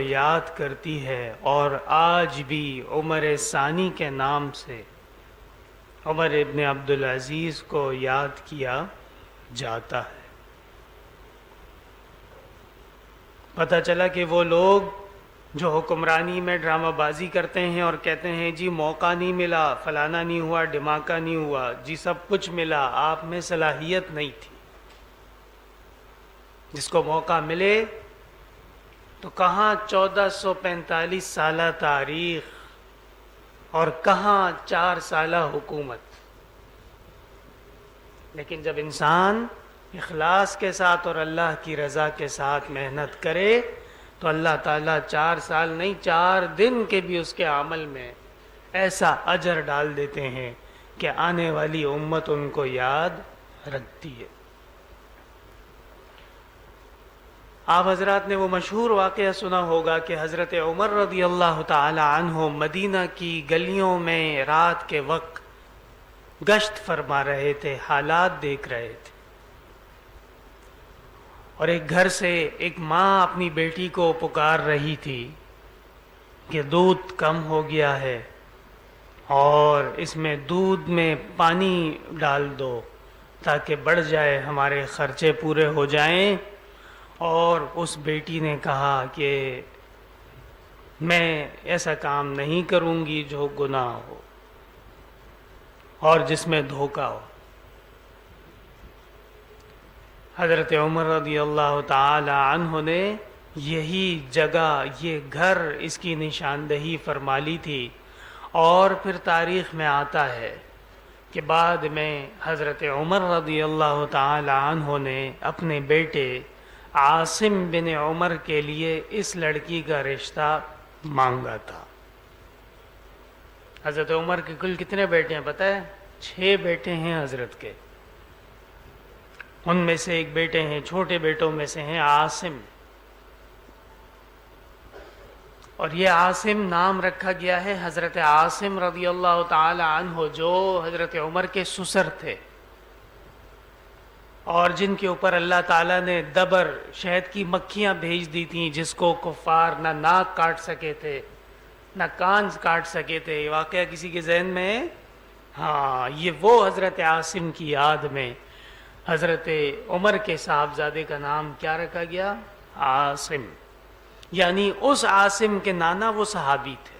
یاد کرتی ہے، اور آج بھی عمر ثانی کے نام سے عمر ابن عبدالعزیز کو یاد کیا جاتا ہے۔ پتہ چلا کہ وہ لوگ جو حکمرانی میں ڈرامہ بازی کرتے ہیں اور کہتے ہیں جی موقع نہیں ملا، فلانا نہیں ہوا، ڈھماکہ نہیں ہوا، جی سب کچھ ملا، آپ میں صلاحیت نہیں تھی۔ جس کو موقع ملے تو کہاں 1445 سالہ تاریخ اور کہاں 4 سالہ حکومت، لیکن جب انسان اخلاص کے ساتھ اور اللہ کی رضا کے ساتھ محنت کرے تو اللہ تعالیٰ 4 سال نہیں 4 دن کے بھی اس کے عمل میں ایسا اجر ڈال دیتے ہیں کہ آنے والی امت ان کو یاد رکھتی ہے۔ آپ حضرات نے وہ مشہور واقعہ سنا ہوگا کہ حضرت عمر رضی اللہ تعالی عنہ مدینہ کی گلیوں میں رات کے وقت گشت فرما رہے تھے، حالات دیکھ رہے تھے، اور ایک گھر سے ایک ماں اپنی بیٹی کو پکار رہی تھی کہ دودھ کم ہو گیا ہے اور اس میں دودھ میں پانی ڈال دو تاکہ بڑھ جائے، ہمارے خرچے پورے ہو جائیں۔ اور اس بیٹی نے کہا کہ میں ایسا کام نہیں کروں گی جو گناہ ہو اور جس میں دھوکہ ہو۔ حضرت عمر رضی اللہ تعالی عنہ نے یہی جگہ، یہ گھر، اس کی نشاندہی فرما لی تھی، اور پھر تاریخ میں آتا ہے کہ بعد میں حضرت عمر رضی اللہ تعالی عنہ نے اپنے بیٹے عاصم بن عمر کے لیے اس لڑکی کا رشتہ مانگا تھا۔ حضرت عمر کے کل کتنے بیٹے ہیں پتہ ہے؟ 6 بیٹے ہیں حضرت کے، ان میں سے ایک بیٹے ہیں، چھوٹے بیٹوں میں سے ہیں عاصم، اور یہ عاصم نام رکھا گیا ہے حضرت عاصم رضی اللہ تعالی عنہ جو حضرت عمر کے سسر تھے، اور جن کے اوپر اللہ تعالیٰ نے دبر شہد کی مکھیاں بھیج دی تھیں، جس کو کفار نہ ناک کاٹ سکے تھے نہ کان کاٹ سکے تھے۔ یہ واقعہ کسی کے ذہن میں ہے؟ ہاں، یہ وہ حضرت عاصم کی یاد میں حضرت عمر کے صاحبزادے کا نام کیا رکھا گیا؟ عاصم، یعنی اس عاصم کے نانا وہ صحابی تھے۔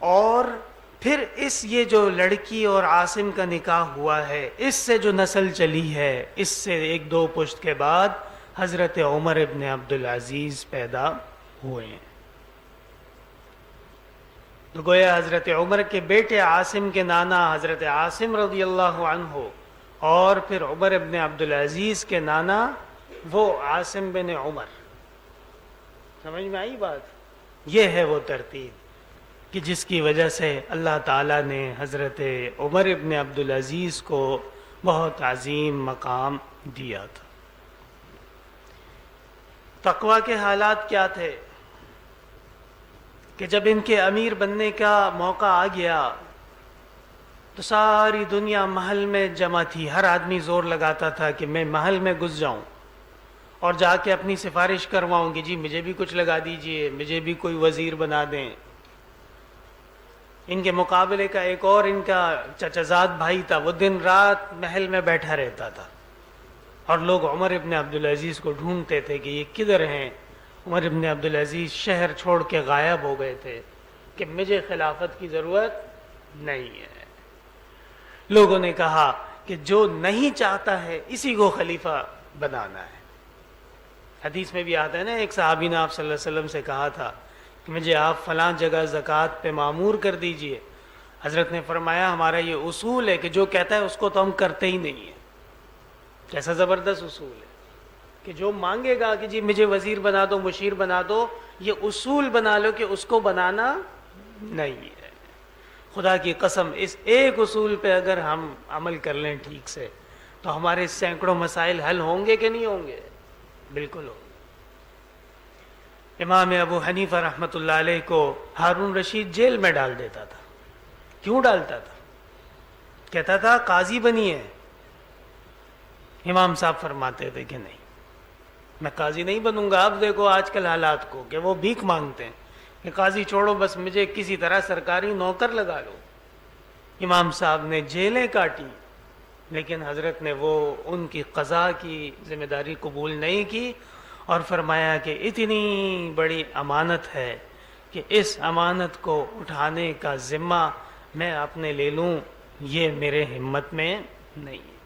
اور پھر یہ جو لڑکی اور عاصم کا نکاح ہوا ہے، اس سے جو نسل چلی ہے، اس سے 1-2 پشت کے بعد حضرت عمر ابن عبدالعزیز پیدا ہوئے ہیں۔ تو گویا حضرت عمر کے بیٹے عاصم کے نانا حضرت عاصم رضی اللہ عنہ، اور پھر عمر ابن عبدالعزیز کے نانا وہ عاصم بن عمر۔ سمجھ میں آئی بات؟ یہ ہے وہ ترتیب کہ جس کی وجہ سے اللہ تعالیٰ نے حضرت عمر ابن عبدالعزیز کو بہت عظیم مقام دیا تھا۔ تقویٰ کے حالات کیا تھے کہ جب ان کے امیر بننے کا موقع آ گیا تو ساری دنیا محل میں جمع تھی، ہر آدمی زور لگاتا تھا کہ میں محل میں گھس جاؤں اور جا کے اپنی سفارش کرواؤں کہ جی مجھے بھی کچھ لگا دیجئے، مجھے بھی کوئی وزیر بنا دیں۔ ان کے مقابلے کا ایک اور ان کا چچزاد بھائی تھا، وہ دن رات محل میں بیٹھا رہتا تھا، اور لوگ عمر ابن عبدالعزیز کو ڈھونڈتے تھے کہ یہ کدھر ہیں۔ عمر ابن عبدالعزیز شہر چھوڑ کے غائب ہو گئے تھے کہ مجھے خلافت کی ضرورت نہیں ہے۔ لوگوں نے کہا کہ جو نہیں چاہتا ہے اسی کو خلیفہ بنانا ہے۔ حدیث میں بھی آتا ہے نا، ایک صحابی نے آپ صلی اللہ علیہ وسلم سے کہا تھا کہ مجھے آپ فلاں جگہ زکوٰۃ پہ مامور کر دیجئے۔ حضرت نے فرمایا ہمارا یہ اصول ہے کہ جو کہتا ہے اس کو تو ہم کرتے ہی نہیں ہیں۔ کیسا زبردست اصول ہے کہ جو مانگے گا کہ جی مجھے وزیر بنا دو، مشیر بنا دو، یہ اصول بنا لو کہ اس کو بنانا نہیں ہے۔ خدا کی قسم اس ایک اصول پہ اگر ہم عمل کر لیں ٹھیک سے تو ہمارے سینکڑوں مسائل حل ہوں گے کہ نہیں ہوں گے؟ بالکل ہوں گے۔ امام ابو حنیفہ رحمۃ اللہ علیہ کو ہارون رشید جیل میں ڈال دیتا تھا۔ کیوں ڈالتا تھا؟ کہتا تھا قاضی بنی ہے۔ امام صاحب فرماتے تھے کہ نہیں، میں قاضی نہیں بنوں گا. اب دیکھو آج کل حالات کو کہ وہ بھیک مانگتے ہیں کہ قاضی چھوڑو بس مجھے کسی طرح سرکاری نوکر لگا لو. امام صاحب نے جیلیں کاٹی لیکن حضرت نے وہ ان کی قضا کی ذمہ داری قبول نہیں کی اور فرمایا کہ اتنی بڑی امانت ہے کہ اس امانت کو اٹھانے کا ذمہ میں اپنے لے لوں، یہ میرے ہمت میں نہیں ہے.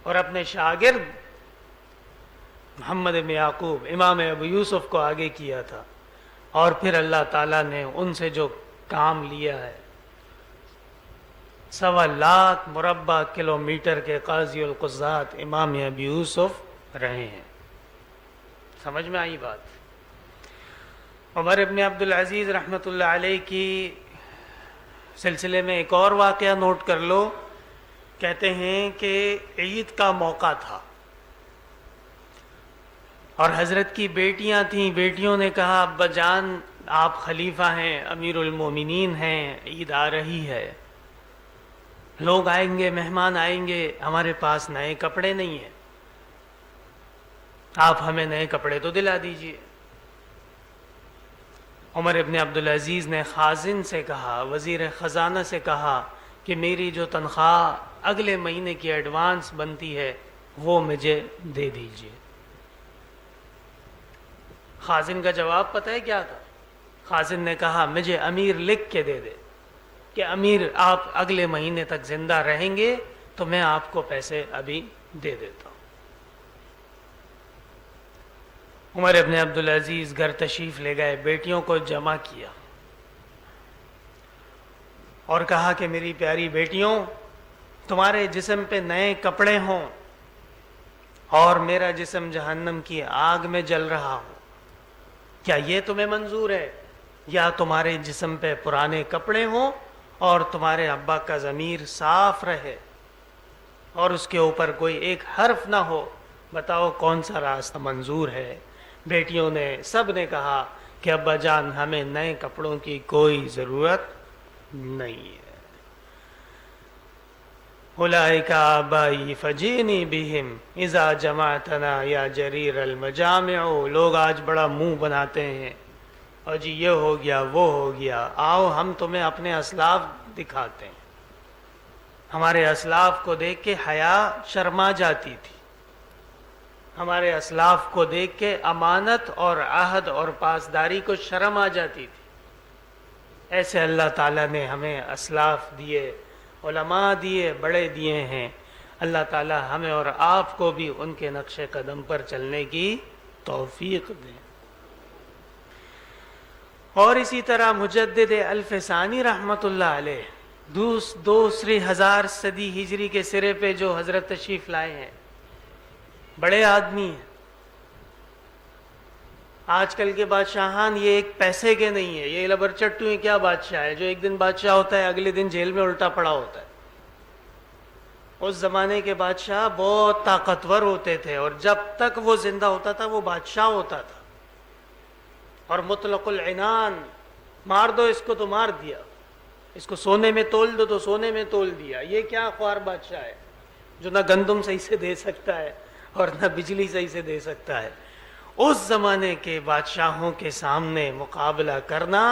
اور اپنے شاگرد محمد بن یعقوب امام ابو یوسف کو آگے کیا تھا اور پھر اللہ تعالیٰ نے ان سے جو کام لیا ہے، 1.25 مربع کلومیٹر کے قاضی القضات امام ابو یوسف رہے ہیں. سمجھ میں آئی بات؟ عمر ابن عبدالعزیز رحمۃ اللہ علیہ کی سلسلے میں ایک اور واقعہ نوٹ کر لو. کہتے ہیں کہ عید کا موقع تھا اور حضرت کی بیٹیاں تھیں. بیٹیوں نے کہا ابا جان آپ خلیفہ ہیں، امیر المومنین ہیں، عید آ رہی ہے، لوگ آئیں گے، مہمان آئیں گے، ہمارے پاس نئے کپڑے نہیں ہیں، آپ ہمیں نئے کپڑے تو دلا دیجئے. عمر ابن عبدالعزیز نے خازن سے کہا، وزیر خزانہ سے کہا کہ میری جو تنخواہ اگلے مہینے کی ایڈوانس بنتی ہے وہ مجھے دے دیجئے. خازن کا جواب پتہ ہے کیا تھا؟ خازن نے کہا مجھے امیر لکھ کے دے دے کہ امیر آپ اگلے مہینے تک زندہ رہیں گے تو میں آپ کو پیسے ابھی دے دیتا ہوں. عمر ابن عبدالعزیز گھر تشریف لے گئے، بیٹیوں کو جمع کیا اور کہا کہ میری پیاری بیٹیوں، تمہارے جسم پہ نئے کپڑے ہوں اور میرا جسم جہنم کی آگ میں جل رہا ہو، کیا یہ تمہیں منظور ہے؟ یا تمہارے جسم پہ پرانے کپڑے ہوں اور تمہارے ابا کا ضمیر صاف رہے اور اس کے اوپر کوئی ایک حرف نہ ہو؟ بتاؤ کون سا راستہ منظور ہے؟ بیٹیوں نے سب نے کہا کہ ابا جان ہمیں نئے کپڑوں کی کوئی ضرورت نہیں ہے. اولئک آبائی فجینی بہم اذا جمعتنا یا جریر المجامع. لوگ آج بڑا منہ بناتے ہیں اور جی یہ ہو گیا وہ ہو گیا، آؤ ہم تمہیں اپنے اسلاف دکھاتے ہیں. ہمارے اسلاف کو دیکھ کے حیا شرما جاتی تھی، ہمارے اسلاف کو دیکھ کے امانت اور عہد اور پاسداری کو شرم آ جاتی تھی. ایسے اللہ تعالیٰ نے ہمیں اسلاف دیے، علماء دیے، بڑے دیے ہیں. اللہ تعالیٰ ہمیں اور آپ کو بھی ان کے نقش قدم پر چلنے کی توفیق دے. اور اسی طرح مجدد الفسانی رحمۃ اللہ علیہ دوسری 1000 صدی ہجری کے سرے پہ جو حضرت تشریف لائے ہیں، بڑے آدمی ہیں. آج کل کے بادشاہان یہ ایک پیسے کے نہیں ہے، یہ لبرچٹو ہیں. کیا بادشاہ ہے جو ایک دن بادشاہ ہوتا ہے اگلے دن جیل میں الٹا پڑا ہوتا ہے؟ اس زمانے کے بادشاہ بہت طاقتور ہوتے تھے اور جب تک وہ زندہ ہوتا تھا وہ بادشاہ ہوتا تھا. اور مطلق العنان، مار دو اس کو تو مار دیا، اس کو سونے میں تول دو تو سونے میں تول دیا. یہ کیا خوار بادشاہ ہے جو نہ گندم صحیح سے دے سکتا ہے اور نہ بجلی صحیح سے دے سکتا ہے. اس زمانے کے بادشاہوں کے سامنے مقابلہ کرنا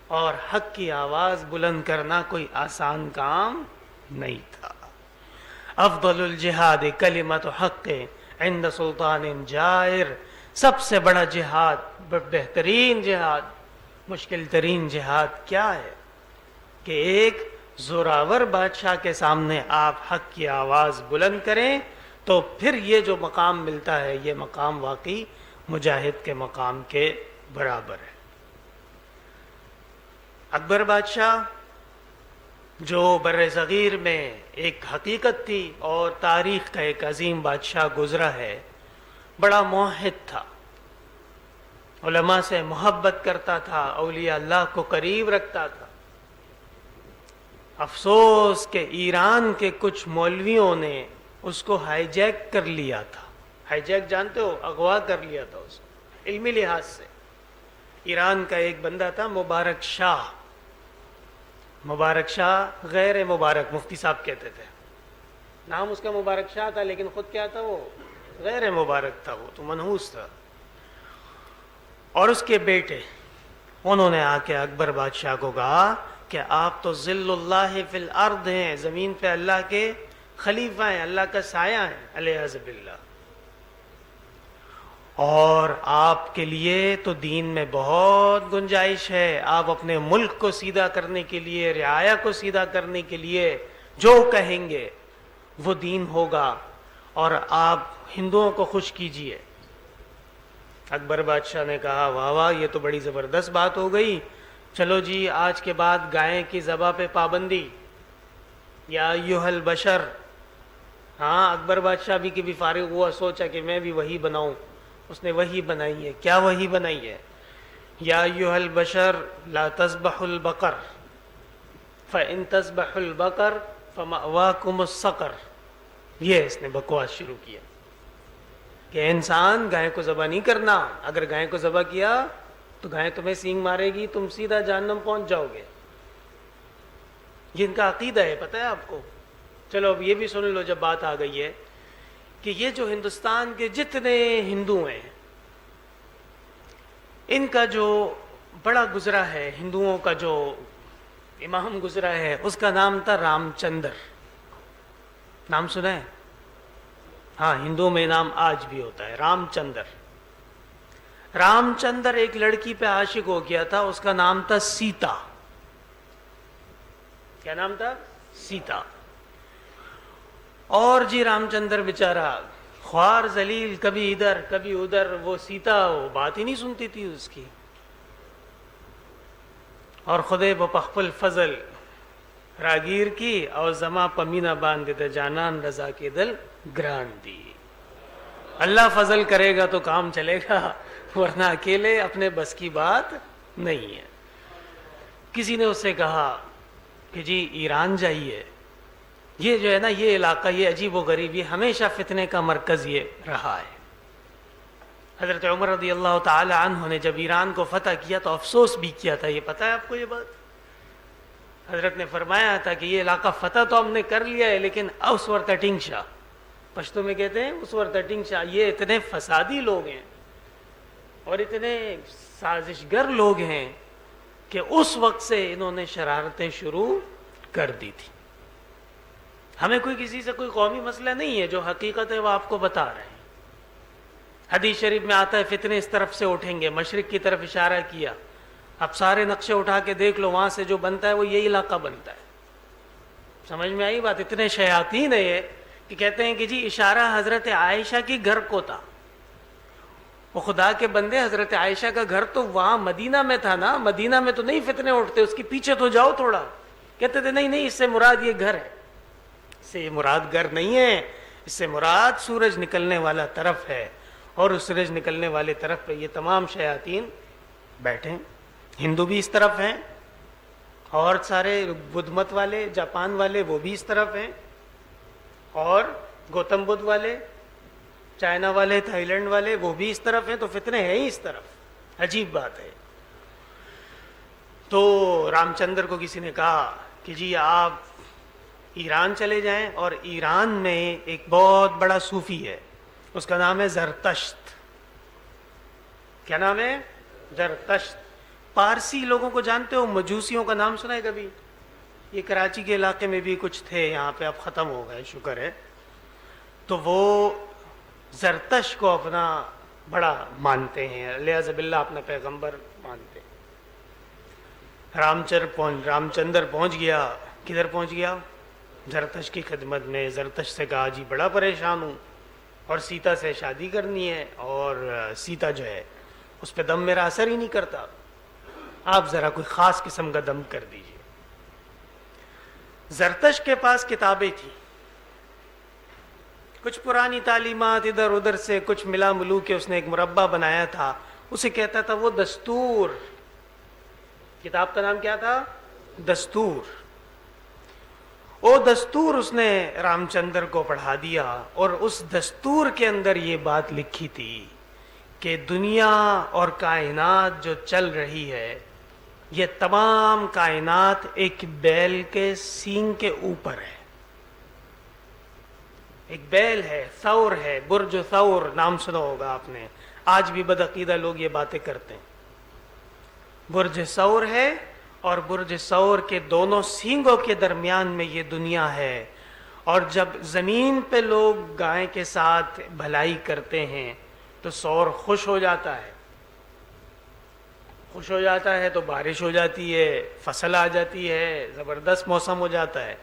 اور حق کی آواز بلند کرنا کوئی آسان کام نہیں تھا. افضل الجہاد کلمت حق عند سلطان جائر. سب سے بڑا جہاد، بہترین جہاد، مشکل ترین جہاد کیا ہے؟ کہ ایک زوراور بادشاہ کے سامنے آپ حق کی آواز بلند کریں تو پھر یہ جو مقام ملتا ہے یہ مقام واقعی مجاہد کے مقام کے برابر ہے. اکبر بادشاہ جو بر صغیر میں ایک حقیقت تھی اور تاریخ کا ایک عظیم بادشاہ گزرا ہے، بڑا موحد تھا، علماء سے محبت کرتا تھا، اولیاء اللہ کو قریب رکھتا تھا. افسوس کہ ایران کے کچھ مولویوں نے اس کو ہائی جیک کر لیا تھا. ہائی جیک جانتے ہو؟ اغوا کر لیا تھا اس کو علمی لحاظ سے. ایران کا ایک بندہ تھا مبارک شاہ. مبارک شاہ غیر مبارک مفتی صاحب کہتے تھے، نام اس کا مبارک شاہ تھا لیکن خود کیا تھا؟ وہ غیر مبارک تھا، وہ تو منحوس تھا. اور اس کے بیٹے انہوں نے آ کے اکبر بادشاہ کو کہا کہ آپ تو ظل اللہ فی الارض ہیں، زمین پہ اللہ کے خلیفہ ہیں، اللہ کا سایہ ہیں علیہ باللہ، اور آپ کے لیے تو دین میں بہت گنجائش ہے. آپ اپنے ملک کو سیدھا کرنے کے لیے، رعایا کو سیدھا کرنے کے لیے جو کہیں گے وہ دین ہوگا، اور آپ ہندوؤں کو خوش کیجئے. اکبر بادشاہ نے کہا واہ واہ، یہ تو بڑی زبردست بات ہو گئی، چلو جی آج کے بعد گائے کی ذبح پہ پابندی. یا ایھا البشر، ہاں اکبر بادشاہ بھی کبھی فارغ ہوا، سوچا کہ میں بھی وہی بناؤں. اس نے وہی بنائی ہے. کیا وہی بنائی ہے؟ یا ایھا البشر لا تذبحوا البقر فإن تذبحوا البقر فمأواکم السقر. یہ اس نے بکواس شروع کیا کہ انسان گائے کو ذبح نہیں کرنا، اگر گائے کو ذبح کیا تو گائے تمہیں سینگ مارے گی، تم سیدھا جہنم پہنچ جاؤ گے. یہ ان کا عقیدہ ہے، پتہ ہے آپ کو. چلو اب یہ بھی سن لو جب بات آ گئی ہے کہ یہ جو ہندوستان کے جتنے ہندو ہیں ان کا جو بڑا گزرا ہے، ہندوؤں کا جو امام گزرا ہے اس کا نام تھا رام چندر. نام سنا ہے؟ ہاں، ہندوؤں میں نام آج بھی ہوتا ہے رام چندر. رام چندر ایک لڑکی پہ عاشق ہو گیا تھا، اس کا نام تھا سیتا. کیا نام تھا؟ سیتا. اور جی رام چندر بیچارہ خوار ذلیل، کبھی ادھر کبھی ادھر. وہ سیتا وہ بات ہی نہیں سنتی تھی اس کی. اور خدے بپخپل فضل راگیر کی اور زما پمینا باندھ دے جانان رضا کے دل گران دی. اللہ فضل کرے گا تو کام چلے گا، ورنہ اکیلے اپنے بس کی بات نہیں ہے. کسی نے اس سے کہا کہ جی ایران جائیے، یہ جو ہے نا یہ علاقہ یہ عجیب و غریب، یہ ہمیشہ فتنے کا مرکز یہ رہا ہے. حضرت عمر رضی اللہ تعالی عنہ نے جب ایران کو فتح کیا تو افسوس بھی کیا تھا. یہ پتہ ہے آپ کو یہ بات؟ حضرت نے فرمایا تھا کہ یہ علاقہ فتح تو ہم نے کر لیا ہے، لیکن اوسور تٹنگ شاہ، پشتو میں کہتے ہیں اوسور تٹنگ شاہ، یہ اتنے فسادی لوگ ہیں اور اتنے سازشگر لوگ ہیں کہ اس وقت سے انہوں نے شرارتیں شروع کر دی تھی. ہمیں کوئی کسی سے کوئی قومی مسئلہ نہیں ہے، جو حقیقت ہے وہ آپ کو بتا رہے ہیں. حدیث شریف میں آتا ہے فتنے اس طرف سے اٹھیں گے، مشرق کی طرف اشارہ کیا. اب سارے نقشے اٹھا کے دیکھ لو، وہاں سے جو بنتا ہے وہ یہی علاقہ بنتا ہے. سمجھ میں آئی بات؟ اتنے شیاطین ہے یہ کہ کہتے ہیں کہ جی اشارہ حضرت عائشہ کی گھر کو تھا. وہ خدا کے بندے، حضرت عائشہ کا گھر تو وہاں مدینہ میں تھا نا، مدینہ میں تو نہیں فتنے اٹھتے، اس کے پیچھے تو جاؤ تھوڑا. کہتے تھے نہیں نہیں، اس سے مراد یہ گھر ہے. اس سے مراد گھر نہیں ہے، اس سے مراد سورج نکلنے والا طرف ہے، اور اس سورج نکلنے والے طرف پہ یہ تمام شیاطین بیٹھے ہیں. ہندو بھی اس طرف ہیں، اور سارے بدھ مت والے جاپان والے وہ بھی اس طرف ہیں، اور گوتم بدھ والے چائنا والے تھائی لینڈ والے وہ بھی اس طرف ہیں. تو فتنے ہیں ہی اس طرف. عجیب بات ہے. تو رام چندر کو کسی نے کہا کہ جی آپ ایران چلے جائیں، اور ایران میں ایک بہت بڑا صوفی ہے، اس کا نام ہے زرتشت. کیا نام ہے؟ زرتشت. پارسی لوگوں کو جانتے ہو؟ مجوسیوں کا نام سنا ہے کبھی؟ یہ کراچی کے علاقے میں بھی کچھ تھے، یہاں پہ اب ختم ہو گئے شکر ہے. تو وہ زرتش کو اپنا بڑا مانتے ہیں، علیہ باللہ اپنا پیغمبر مانتے ہیں. رام چندر پہنچ گیا. کدھر پہنچ گیا؟ زرتش کی خدمت میں. زرتش سے کہا جی بڑا پریشان ہوں، اور سیتا سے شادی کرنی ہے، اور سیتا جو ہے اس پہ دم میرا اثر ہی نہیں کرتا، آپ ذرا کوئی خاص قسم کا دم کر دیجئے. زرتش کے پاس کتابیں تھیں، کچھ پرانی تعلیمات ادھر ادھر سے کچھ ملا ملو کے اس نے ایک مربع بنایا تھا، اسے کہتا تھا وہ دستور. کتاب کا نام کیا تھا؟ دستور. وہ دستور اس نے رام چندر کو پڑھا دیا، اور اس دستور کے اندر یہ بات لکھی تھی کہ دنیا اور کائنات جو چل رہی ہے یہ تمام کائنات ایک بیل کے سینگ کے اوپر ہے. ایک بیل ہے، ثور ہے، برج ثور نام سنا ہوگا آپ نے، آج بھی بدعقیدہ لوگ یہ باتیں کرتے ہیں۔ برج ثور ہے، اور برج ثور کے دونوں سینگوں کے درمیان میں یہ دنیا ہے، اور جب زمین پہ لوگ گائے کے ساتھ بھلائی کرتے ہیں تو ثور خوش ہو جاتا ہے، خوش ہو جاتا ہے تو بارش ہو جاتی ہے، فصل آ جاتی ہے، زبردست موسم ہو جاتا ہے۔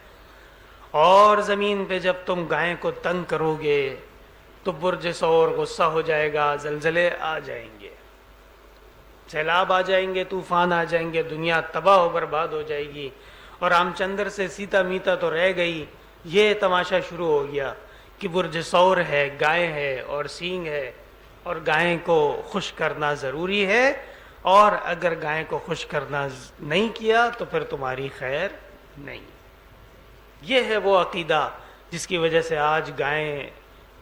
اور زمین پہ جب تم گائے کو تنگ کرو گے تو برج ثور غصہ ہو جائے گا، زلزلے آ جائیں گے، سیلاب آ جائیں گے، طوفان آ جائیں گے، دنیا تباہ و برباد ہو جائے گی۔ اور رام چندر سے سیتا میتا تو رہ گئی، یہ تماشا شروع ہو گیا کہ برج ثور ہے، گائے ہے اور سینگ ہے، اور گائے کو خوش کرنا ضروری ہے، اور اگر گائے کو خوش کرنا نہیں کیا تو پھر تمہاری خیر نہیں۔ یہ ہے وہ عقیدہ جس کی وجہ سے آج گائے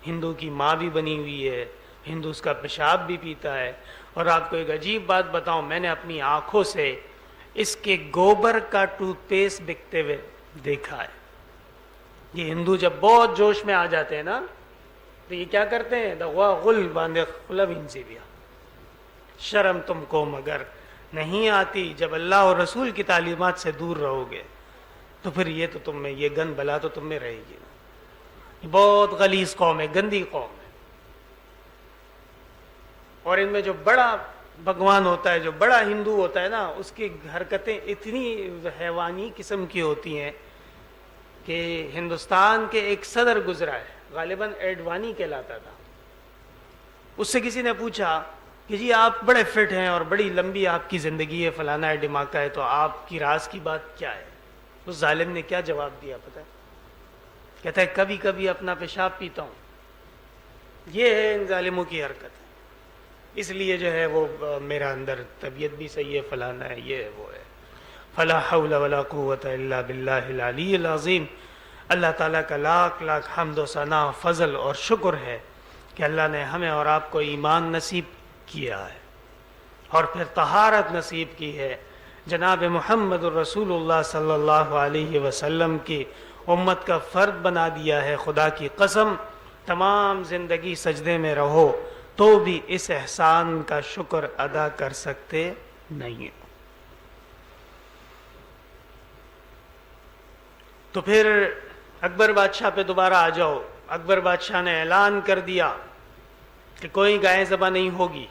ہندو کی ماں بھی بنی ہوئی ہے، ہندو اس کا پیشاب بھی پیتا ہے۔ اور آپ کو ایک عجیب بات بتاؤں، میں نے اپنی آنکھوں سے اس کے گوبر کا ٹوتھ پیسٹ بکتے ہوئے دیکھا ہے۔ یہ ہندو جب بہت جوش میں آ جاتے ہیں نا تو یہ کیا کرتے ہیں، دغوا غل باندھے خلب انسیبیا، شرم تم کو مگر نہیں آتی، جب اللہ اور رسول کی تعلیمات سے دور رہو گے تو پھر یہ تو تم میں، یہ گند بلا تو تم میں رہے گی نا۔ یہ بہت غلیظ قوم ہے، گندی قوم ہے، اور ان میں جو بڑا بھگوان ہوتا ہے، جو بڑا ہندو ہوتا ہے نا، اس کی حرکتیں اتنی حیوانی قسم کی ہوتی ہیں کہ ہندوستان کے ایک صدر گزرا ہے، غالباً ایڈوانی کہلاتا تھا، اس سے کسی نے پوچھا کہ جی آپ بڑے فٹ ہیں اور بڑی لمبی آپ کی زندگی ہے، فلانا ہے، ڈماکہ ہے، تو آپ کی راز کی بات کیا ہے؟ اس ظالم نے کیا جواب دیا پتہ ہے؟ کہتا ہے کبھی کبھی اپنا پیشاب پیتا ہوں۔ یہ ہے ان ظالموں کی حرکت ہے، اس لیے جو ہے وہ میرا اندر طبیعت بھی صحیح ہے، فلانا ہے، یہ ہے وہ ہے۔ فلا حول ولا قوت الا باللہ العلی العظیم۔ اللہ تعالیٰ کا لاکھ لاکھ حمد و ثنا، فضل اور شکر ہے کہ اللہ نے ہمیں اور آپ کو ایمان نصیب کیا ہے، اور پھر طہارت نصیب کی ہے، جناب محمد الرسول اللہ صلی اللہ علیہ وسلم کی امت کا فرد بنا دیا ہے۔ خدا کی قسم تمام زندگی سجدے میں رہو تو بھی اس احسان کا شکر ادا کر سکتے نہیں ہیں۔ تو پھر اکبر بادشاہ پہ دوبارہ آ جاؤ۔ اکبر بادشاہ نے اعلان کر دیا کہ کوئی گائے ذبح نہیں ہوگی،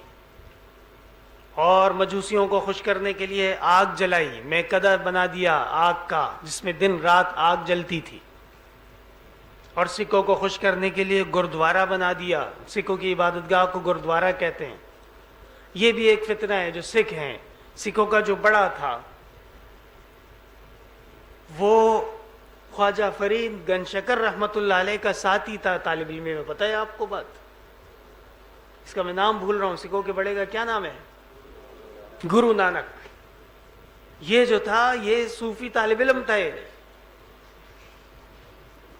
اور مجوسیوں کو خوش کرنے کے لیے آگ جلائی، میکدہ بنا دیا آگ کا جس میں دن رات آگ جلتی تھی، اور سکھوں کو خوش کرنے کے لیے گردوارہ بنا دیا، سکھوں کی عبادت گاہ کو گردوارہ کہتے ہیں۔ یہ بھی ایک فتنہ ہے جو سکھ ہیں۔ سکھوں کا جو بڑا تھا وہ خواجہ فرید گن شکر رحمۃ اللہ علیہ کا ساتھی تھا طالب علم میں، پتہ ہے آپ کو بات؟ اس کا میں نام بھول رہا ہوں، سکھوں کے بڑے کا کیا نام ہے؟ گرو نانک۔ یہ جو تھا یہ صوفی طالب علم تھا،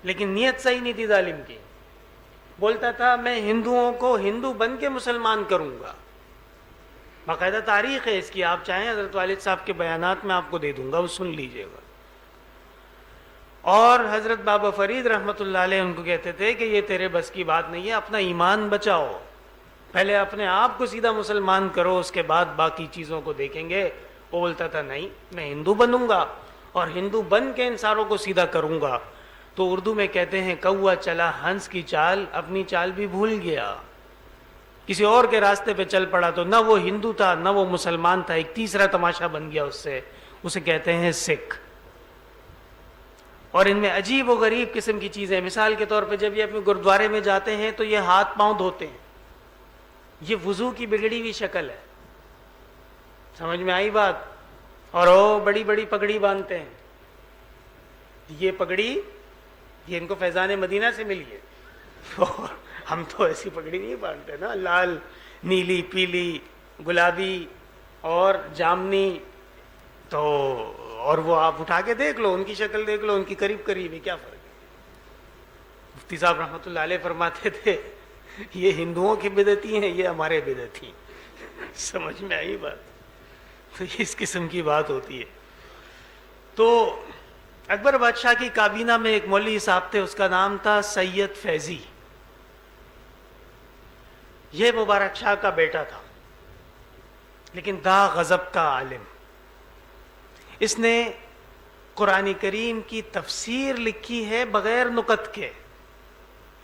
لیکن نیت صحیح نہیں تھی ظالم کی۔ بولتا تھا میں ہندوؤں کو ہندو بن کے مسلمان کروں گا، باقاعدہ تاریخ ہے اس کی، آپ چاہیں حضرت والد صاحب کے بیانات میں آپ کو دے دوں گا، وہ سن لیجئے گا۔ اور حضرت بابا فرید رحمۃ اللہ علیہ ان کو کہتے تھے کہ یہ تیرے بس کی بات نہیں ہے، اپنا ایمان بچاؤ، پہلے اپنے آپ کو سیدھا مسلمان کرو، اس کے بعد باقی چیزوں کو دیکھیں گے۔ وہ بولتا تھا نہیں، میں ہندو بنوں گا اور ہندو بن کے ان ساروں کو سیدھا کروں گا۔ تو اردو میں کہتے ہیں کوا چلا ہنس کی چال، اپنی چال بھی بھول گیا، کسی اور کے راستے پہ چل پڑا، تو نہ وہ ہندو تھا نہ وہ مسلمان تھا، ایک تیسرا تماشا بن گیا اس سے، اسے کہتے ہیں سکھ۔ اور ان میں عجیب و غریب قسم کی چیزیں، مثال کے طور پہ جب یہ اپنے گردوارے میں جاتے ہیں تو یہ ہاتھ پاؤں دھوتے ہیں، یہ وضو کی بگڑی ہوئی شکل ہے، سمجھ میں آئی بات؟ اور وہ بڑی بڑی پگڑی باندھتے ہیں، یہ پگڑی یہ ان کو فیضان مدینہ سے ملی ہے، ہم تو ایسی پگڑی نہیں باندھتے نا، لال نیلی پیلی گلابی اور جامنی، تو اور وہ آپ اٹھا کے دیکھ لو، ان کی شکل دیکھ لو، ان کی قریب قریب ہے، کیا فرق ہے؟ مفتی صاحب رحمۃ اللہ علیہ فرماتے تھے یہ ہندوؤں کی بدعتی ہیں، یہ ہمارے بدعتی، سمجھ میں آئی بات؟ تو اس قسم کی بات ہوتی ہے۔ تو اکبر بادشاہ کی کابینہ میں ایک مولوی صاحب تھے، اس کا نام تھا سید فیضی. یہ مبارک شاہ کا بیٹا تھا، لیکن دا غضب کا عالم. اس نے قرآن کریم کی تفسیر لکھی ہے بغیر نقط کے.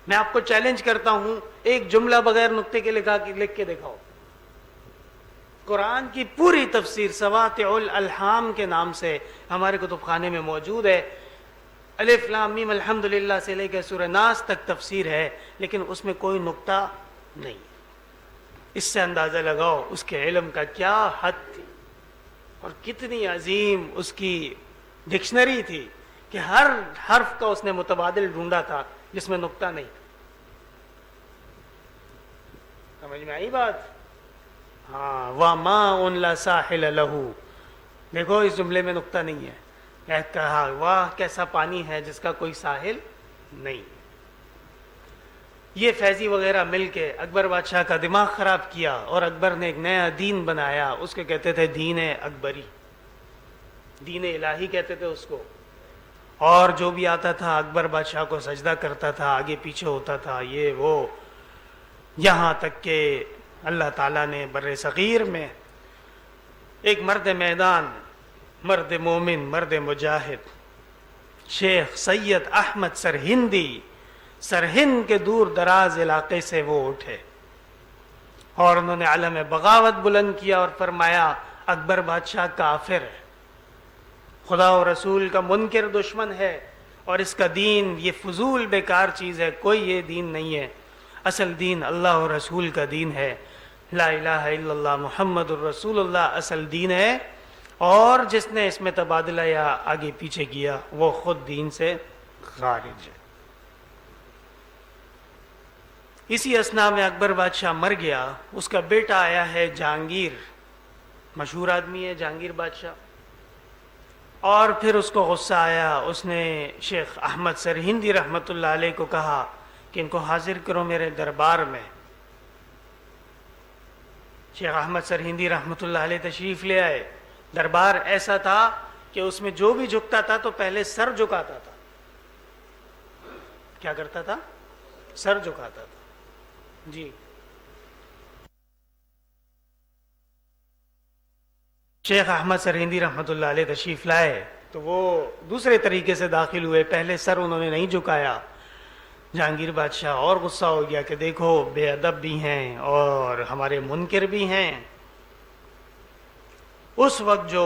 میں آپ کو چیلنج کرتا ہوں، ایک جملہ بغیر نقطے کے لکھ کے دکھاؤ. قرآن کی پوری تفسیر سواطع الالحام کے نام سے ہمارے کتب خانے میں موجود ہے. الف لام میم الحمدللہ سے لے کے سورہ ناس تک تفسیر ہے، لیکن اس میں کوئی نقطہ نہیں. اس سے اندازہ لگاؤ اس کے علم کا کیا حد تھی اور کتنی عظیم اس کی ڈکشنری تھی کہ ہر حرف کا اس نے متبادل ڈھونڈا تھا جس میں نقطہ نہیں. سمجھ میں آئی بات؟ ہاں. وَمَاءٌ لَا سَاحِلَ لَهُ. دیکھو اس جملے میں نقطہ نہیں ہے. کہا واہ کیسا پانی ہے جس کا کوئی ساحل نہیں. یہ فیضی وغیرہ مل کے اکبر بادشاہ کا دماغ خراب کیا اور اکبر نے ایک نیا دین بنایا. اس کے کہتے تھے دین اکبری، دین الہی کہتے تھے اس کو. اور جو بھی آتا تھا اکبر بادشاہ کو سجدہ کرتا تھا، آگے پیچھے ہوتا تھا، یہ وہ. یہاں تک کہ اللہ تعالیٰ نے بر صغیر میں ایک مرد میدان، مرد مومن، مرد مجاہد، شیخ سید احمد سرہندی، سرہند کے دور دراز علاقے سے وہ اٹھے اور انہوں نے علم بغاوت بلند کیا اور فرمایا اکبر بادشاہ کافر ہے، خدا و رسول کا منکر دشمن ہے، اور اس کا دین یہ فضول بیکار چیز ہے، کوئی یہ دین نہیں ہے. اصل دین اللہ و رسول کا دین ہے. لا الہ الا اللہ محمد الرسول اللہ اصل دین ہے، اور جس نے اس میں تبادلہ یا آگے پیچھے کیا وہ خود دین سے خارج ہے. اسی اثناء میں اکبر بادشاہ مر گیا. اس کا بیٹا آیا ہے جہانگیر، مشہور آدمی ہے جہانگیر بادشاہ. اور پھر اس کو غصہ آیا. اس نے شیخ احمد سرہندی رحمۃ اللہ علیہ کو کہا کہ ان کو حاضر کرو میرے دربار میں. شیخ احمد سرہندی رحمۃ اللہ علیہ تشریف لے آئے. دربار ایسا تھا کہ اس میں جو بھی جھکتا تھا تو پہلے سر جھکاتا تھا. کیا کرتا تھا؟ سر جھکاتا تھا. جی. شیخ احمد سرہندی رحمۃ اللہ علیہ تشریف لائے تو وہ دوسرے طریقے سے داخل ہوئے. پہلے سر انہوں نے نہیں جھکایا. جہانگیر بادشاہ اور غصہ ہو گیا کہ دیکھو بے ادب بھی ہیں اور ہمارے منکر بھی ہیں. اس وقت جو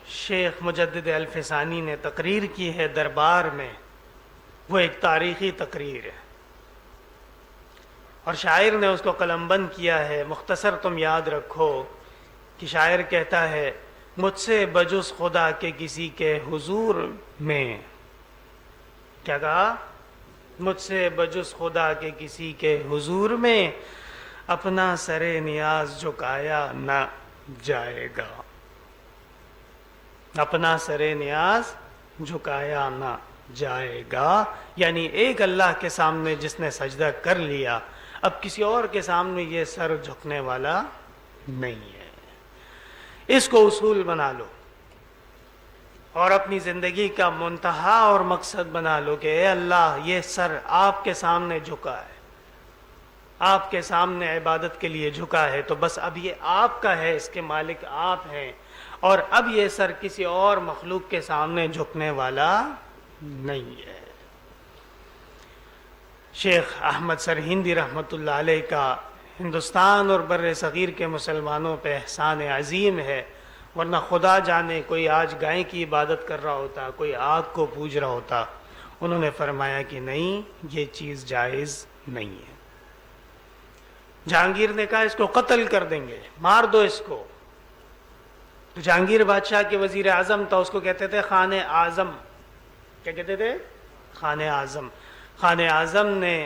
شیخ مجدد الفسانی نے تقریر کی ہے دربار میں، وہ ایک تاریخی تقریر ہے اور شاعر نے اس کو قلم بند کیا ہے. مختصر تم یاد رکھو کہ شاعر کہتا ہے مجھ سے بجز خدا کے کسی کے حضور میں، کیا کہا؟ مجھ سے بجز خدا کے کسی کے حضور میں اپنا سر نیاز جھکایا نہ جائے گا. اپنا سر نیاز جھکایا نہ جائے گا، یعنی ایک اللہ کے سامنے جس نے سجدہ کر لیا اب کسی اور کے سامنے یہ سر جھکنے والا نہیں ہے. اس کو اصول بنا لو اور اپنی زندگی کا منتہا اور مقصد بنا لو کہ اے اللہ یہ سر آپ کے سامنے جھکا ہے، آپ کے سامنے عبادت کے لیے جھکا ہے، تو بس اب یہ آپ کا ہے، اس کے مالک آپ ہیں، اور اب یہ سر کسی اور مخلوق کے سامنے جھکنے والا نہیں ہے. شیخ احمد سرہندی رحمۃ اللہ علیہ کا ہندوستان اور بر صغیر کے مسلمانوں پہ احسان عظیم ہے، ورنہ خدا جانے کوئی آج گائے کی عبادت کر رہا ہوتا، کوئی آگ کو پوج رہا ہوتا. انہوں نے فرمایا کہ نہیں، یہ چیز جائز نہیں ہے. جہانگیر نے کہا اس کو قتل کر دیں گے، مار دو اس کو. تو جہانگیر بادشاہ کے وزیر اعظم تھا، اس کو کہتے تھے خان اعظم. کیا کہتے تھے؟ خان اعظم. خان اعظم نے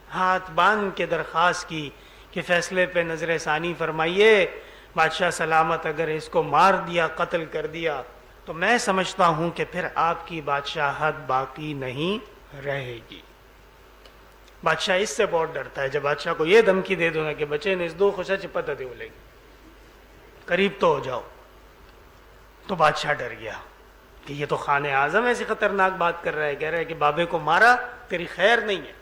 ہاتھ باندھ کے درخواست کی کہ فیصلے پہ نظر ثانی فرمائیے. بادشاہ سلامت اگر اس کو مار دیا، قتل کر دیا، تو میں سمجھتا ہوں کہ پھر آپ کی بادشاہت باقی نہیں رہے گی. بادشاہ اس سے بہت ڈرتا ہے. جب بادشاہ کو یہ دھمکی دے دو نا کہ بچے نے اس دو خوشا چپتا دے بولے گی قریب تو ہو جاؤ، تو بادشاہ ڈر گیا. کہ یہ تو خان اعظم ایسی خطرناک بات کر رہا ہے، کہہ رہا ہے کہ بابے کو مارا تیری خیر نہیں ہے۔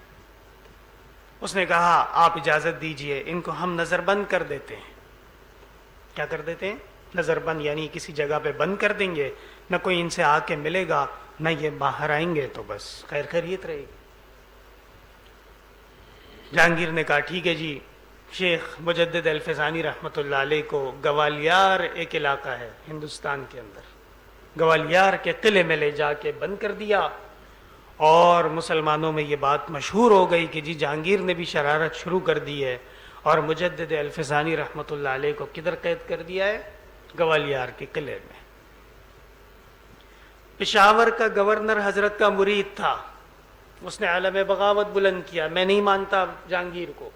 اس نے کہا آپ اجازت دیجئے، ان کو ہم نظر بند کر دیتے ہیں۔ کیا کر دیتے ہیں؟ نظر بند، یعنی کسی جگہ پہ بند کر دیں گے، نہ کوئی ان سے آ کے ملے گا نہ یہ باہر آئیں گے، تو بس خیر خیریت رہے گی۔ جہانگیر نے کہا ٹھیک ہے جی۔ شیخ مجدد الفسانی رحمۃ اللہ علیہ کو گوالیار ایک علاقہ ہے ہندوستان کے اندر، گوالیار کے قلعے میں لے جا کے بند کر دیا، اور مسلمانوں میں یہ بات مشہور ہو گئی کہ جی جہانگیر نے بھی شرارت شروع کر دی ہے، اور مجدد الفسانی رحمۃ اللہ علیہ کو کدھر قید کر دیا ہے؟ گوالیار کے قلعے میں۔ پشاور کا گورنر حضرت کا مرید تھا، اس نے عالم بغاوت بلند کیا، میں نہیں مانتا جہانگیر کو۔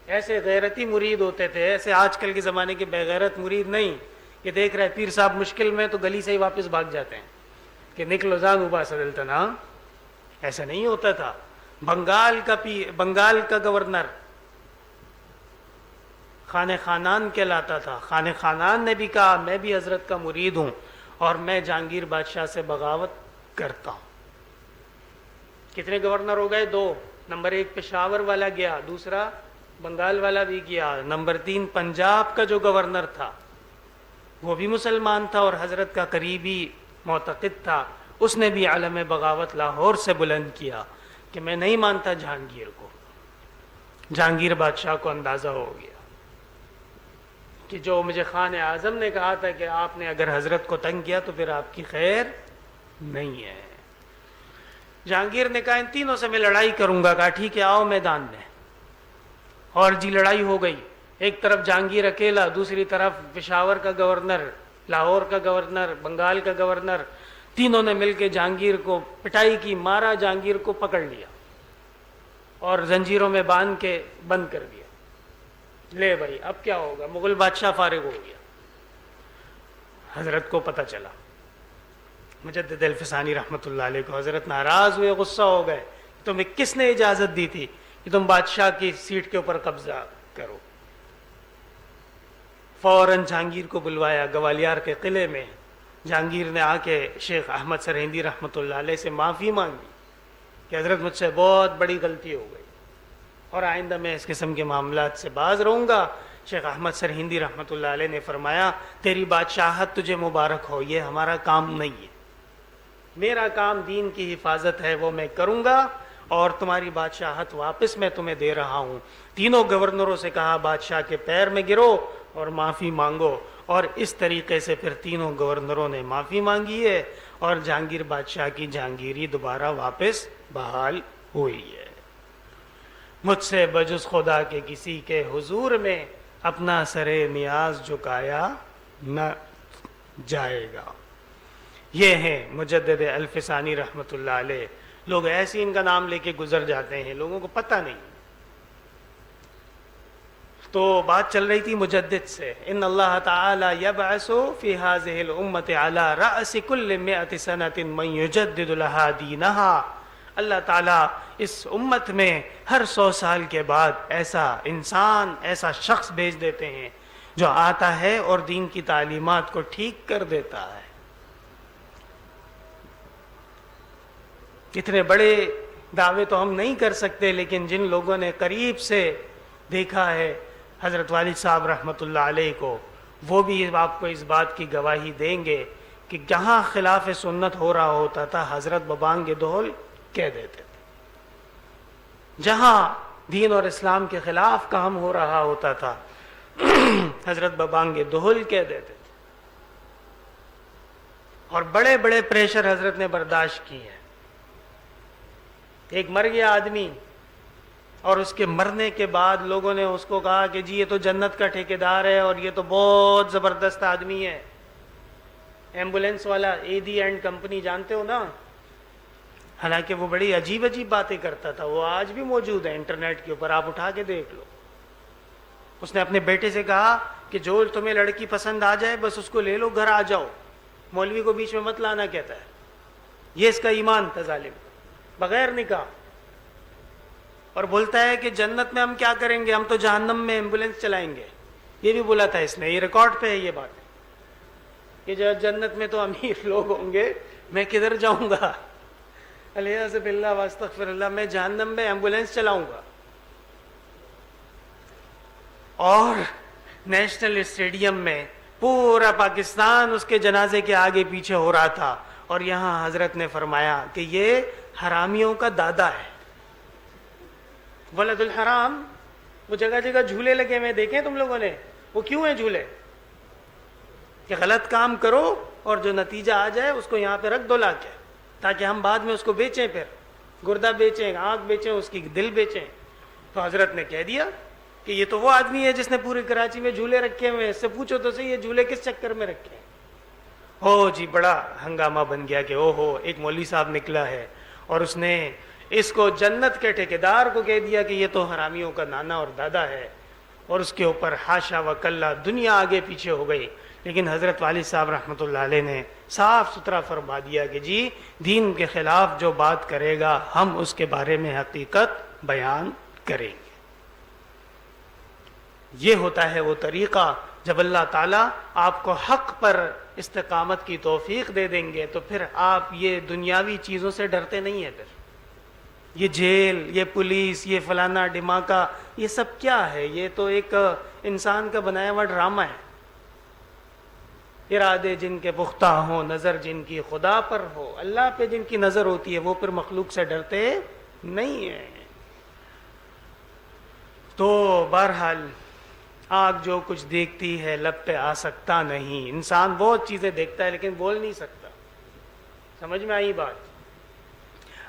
ایسے غیرتی مرید ہوتے تھے، ایسے آج کل کے زمانے کے بے غیرت مرید نہیں، یہ دیکھ رہے پیر صاحب مشکل میں تو گلی سے ہی واپس بھاگ جاتے ہیں کہ نکلو زان اوبا سدلتنا۔ ایسا نہیں ہوتا تھا۔ بنگال کا گورنر خان خانان کہلاتا تھا، خان خانان نے بھی کہا میں بھی حضرت کا مرید ہوں اور میں جہانگیر بادشاہ سے بغاوت کرتا ہوں۔ کتنے گورنر ہو گئے؟ 2۔ نمبر 1 پشاور والا گیا، دوسرا بنگال والا بھی گیا، نمبر 3 پنجاب کا جو گورنر تھا وہ بھی مسلمان تھا اور حضرت کا قریبی معتقد تھا، اس نے بھی علم بغاوت لاہور سے بلند کیا کہ میں نہیں مانتا جہانگیر کو۔ جہانگیر بادشاہ کو اندازہ ہو گیا کہ جو مجھے خان اعظم نے کہا تھا کہ آپ نے اگر حضرت کو تنگ کیا تو پھر آپ کی خیر نہیں ہے۔ جہانگیر نے کہا ان تینوں سے میں لڑائی کروں گا۔ کہا ٹھیک ہے آؤ میدان میں، اور جی لڑائی ہو گئی۔ ایک طرف جہانگیر اکیلا، دوسری طرف پشاور کا گورنر، لاہور کا گورنر، بنگال کا گورنر، تینوں نے مل کے جہانگیر کو پٹائی کی، مارا، جہانگیر کو پکڑ لیا اور زنجیروں میں باندھ کے بند کر دیا۔ لے بھائی اب کیا ہوگا؟ مغل بادشاہ فارغ ہو گیا۔ حضرت کو پتہ چلا، مجدد الفسانی رحمۃ اللہ علیہ کو، حضرت ناراض ہوئے، غصہ ہو گئے، تمہیں کس نے اجازت دی تھی کہ تم بادشاہ کی سیٹ کے اوپر قبضہ کرو؟ فوراً جہانگیر کو بلوایا گوالیار کے قلعے میں۔ جہانگیر نے آ کے شیخ احمد سرہندی رحمۃ اللہ علیہ سے معافی مانگی کہ حضرت مجھ سے بہت بڑی غلطی ہو گئی اور آئندہ میں اس قسم کے معاملات سے باز رہوں گا۔ شیخ احمد سرہندی رحمۃ اللہ علیہ نے فرمایا تیری بادشاہت تجھے مبارک ہو، یہ ہمارا کام نہیں ہے، میرا کام دین کی حفاظت ہے، وہ میں کروں گا، اور تمہاری بادشاہت واپس میں تمہیں دے رہا ہوں۔ تینوں گورنروں سے کہا بادشاہ کے پیر میں گرو اور معافی مانگو، اور اس طریقے سے پھر تینوں گورنروں نے معافی مانگی ہے اور جہانگیر بادشاہ کی جہانگیری دوبارہ واپس بحال ہوئی ہے۔ مجھ سے بجز خدا کے کسی کے حضور میں اپنا سر نیاز جھکایا نہ جائے گا۔ یہ ہیں مجدد الفسانی رحمۃ اللہ علیہ۔ لوگ ایسے ان کا نام لے کے گزر جاتے ہیں، لوگوں کو پتہ نہیں۔ تو بات چل رہی تھی مجدد سے، ان اللہ تعالی یبعث فی هذه الامة على رأس كل 100 سنة من یجدد لها دینها۔ اللہ تعالیٰ اس امت میں ہر 100 سال کے بعد ایسا انسان، ایسا شخص بھیج دیتے ہیں جو آتا ہے اور دین کی تعلیمات کو ٹھیک کر دیتا ہے۔ اتنے بڑے دعوے تو ہم نہیں کر سکتے، لیکن جن لوگوں نے قریب سے دیکھا ہے حضرت والد صاحب رحمۃ اللہ علیہ کو، وہ بھی آپ کو اس بات کی گواہی دیں گے کہ جہاں خلاف سنت ہو رہا ہوتا تھا حضرت ببانگ دہل کہہ دیتے تھے، جہاں دین اور اسلام کے خلاف کام ہو رہا ہوتا تھا حضرت ببانگ دہل کہہ دیتے تھے، اور بڑے بڑے پریشر حضرت نے برداشت کی ہے۔ ایک مر گیا آدمی اور اس کے مرنے کے بعد لوگوں نے اس کو کہا کہ جی یہ تو جنت کا ٹھیکیدار ہے اور یہ تو بہت زبردست آدمی ہے، ایمبولینس والا اے ڈی اینڈ کمپنی جانتے ہو نا، حالانکہ وہ بڑی عجیب عجیب باتیں کرتا تھا، وہ آج بھی موجود ہے انٹرنیٹ کے اوپر، آپ اٹھا کے دیکھ لو۔ اس نے اپنے بیٹے سے کہا کہ جو تمہیں لڑکی پسند آ جائے بس اس کو لے لو، گھر آ جاؤ، مولوی کو بیچ میں مت لانا، کہتا ہے۔ یہ اس کا ایمان تھا ظالم، بغیر نکاح، اور بولتا ہے کہ جنت میں ہم کیا کریں گے، ہم تو جہنم میں ایمبولینس چلائیں گے، یہ بھی بولا تھا اس نے، یہ ریکارڈ پہ ہے یہ بات۔ کہ جو جنت میں تو امیر لوگ ہوں گے، میں کدھر جاؤں گا؟ الیاذ باللہ واستغفر اللہ، میں جہنم میں ایمبولینس چلاؤں گا۔ اور نیشنل اسٹیڈیم میں پورا پاکستان اس کے جنازے کے آگے پیچھے ہو رہا تھا، اور یہاں حضرت نے فرمایا کہ یہ حرامیوں کا دادا ہے، ولد الحرام۔ وہ جگہ جگہ جھولے لگے ہوئے دیکھیں تم لوگوں نے، وہ کیوں ہیں جھولے؟ کہ غلط کام کرو اور جو نتیجہ آ جائے اس کو یہاں پہ رکھ دو لا کے، تاکہ ہم بعد میں اس کو بیچیں، پھر گردہ بیچیں، آنکھ بیچیں، اس کی دل بیچیں۔ تو حضرت نے کہہ دیا کہ یہ تو وہ آدمی ہے جس نے پوری کراچی میں جھولے رکھے ہوئے ہیں، اس سے پوچھو تو صحیح یہ جھولے کس چکر میں رکھے ہیں۔ ہو جی، بڑا ہنگامہ بن گیا کہ او ہو، ایک مولوی صاحب نکلا ہے اور اس نے اس کو جنت کے ٹھیکیدار کو کہہ دیا کہ یہ تو حرامیوں کا نانا اور دادا ہے، اور اس کے اوپر حاشا و کلا دنیا آگے پیچھے ہو گئی۔ لیکن حضرت والد صاحب رحمۃ اللہ علیہ نے صاف ستھرا فرما دیا کہ جی دین کے خلاف جو بات کرے گا ہم اس کے بارے میں حقیقت بیان کریں گے۔ یہ ہوتا ہے وہ طریقہ، جب اللہ تعالیٰ آپ کو حق پر استقامت کی توفیق دے دیں گے تو پھر آپ یہ دنیاوی چیزوں سے ڈرتے نہیں ہیں۔ پھر یہ جیل، یہ پولیس، یہ فلانا ڈھماکہ، یہ سب کیا ہے؟ یہ تو ایک انسان کا بنایا ہوا ڈرامہ ہے۔ ارادے جن کے پختہ ہوں، نظر جن کی خدا پر ہو، اللہ پہ جن کی نظر ہوتی ہے وہ پھر مخلوق سے ڈرتے نہیں ہیں۔ تو بہرحال آنکھ جو کچھ دیکھتی ہے لب پہ آ سکتا نہیں۔ انسان بہت چیزیں دیکھتا ہے لیکن بول نہیں سکتا۔ سمجھ میں آئی بات؟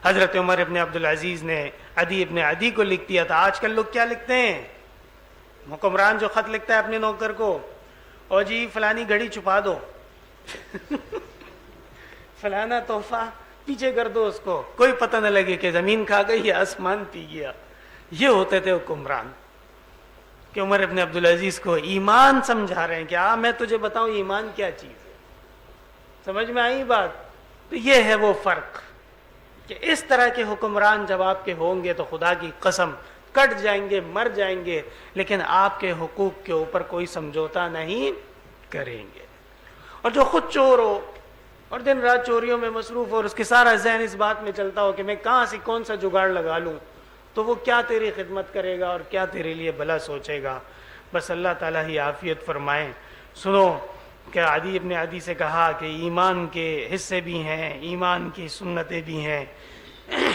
حضرت عمر ابن عبدالعزیز نے عدی ابن عدی کو لکھ دیا تھا۔ آج کل لوگ کیا لکھتے ہیں؟ حکمران جو خط لکھتا ہے اپنے نوکر کو، او جی فلانی گھڑی چھپا دو فلانا تحفہ پیچھے کر دو، اس کو کوئی پتہ نہ لگے کہ زمین کھا گئی یا آسمان پی گیا۔ یہ ہوتے تھے حکمران، کہ عمر ابن عبدالعزیز کو ایمان سمجھا رہے ہیں کہ میں تجھے بتاؤں ایمان کیا چیز ہے۔ سمجھ میں آئی بات؟ تو یہ ہے وہ فرق کہ اس طرح کے حکمران جب آپ کے ہوں گے تو خدا کی قسم کٹ جائیں گے، مر جائیں گے، لیکن آپ کے حقوق کے اوپر کوئی سمجھوتا نہیں کریں گے۔ اور جو خود چور ہو اور دن رات چوریوں میں مصروف ہو اور اس کے سارا ذہن اس بات میں چلتا ہو کہ میں کہاں سے کون سا جگاڑ لگا لوں، تو وہ کیا تیری خدمت کرے گا اور کیا تیرے لیے بھلا سوچے گا۔ بس اللہ تعالیٰ ہی عافیت فرمائیں۔ سنو کہ عدی ابن عدی سے کہا کہ ایمان کے حصے بھی ہیں، ایمان کی سنتیں بھی ہیں،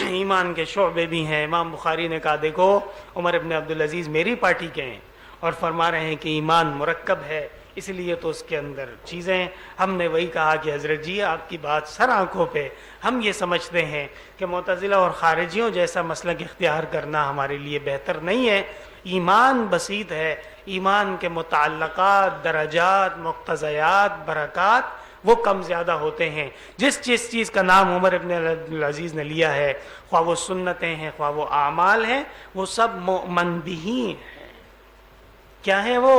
ایمان کے شعبے بھی ہیں۔ امام بخاری نے کہا دیکھو عمر ابن عبدالعزیز میری پارٹی کے ہیں اور فرما رہے ہیں کہ ایمان مرکب ہے، اس لیے تو اس کے اندر چیزیں۔ ہم نے وہی کہا کہ حضرت جی آپ کی بات سر آنکھوں پہ، ہم یہ سمجھتے ہیں کہ معتزلہ اور خارجیوں جیسا مسلک اختیار کرنا ہمارے لیے بہتر نہیں ہے۔ ایمان بسیط ہے، ایمان کے متعلقات، درجات، مقتضیات، برکات وہ کم زیادہ ہوتے ہیں۔ جس چیز کا نام عمر ابن عبدالعزیز نے لیا ہے، خواہ وہ سنتیں ہیں خواہ وہ اعمال ہیں، وہ سب مؤمن بہی ہیں۔ کیا ہے وہ؟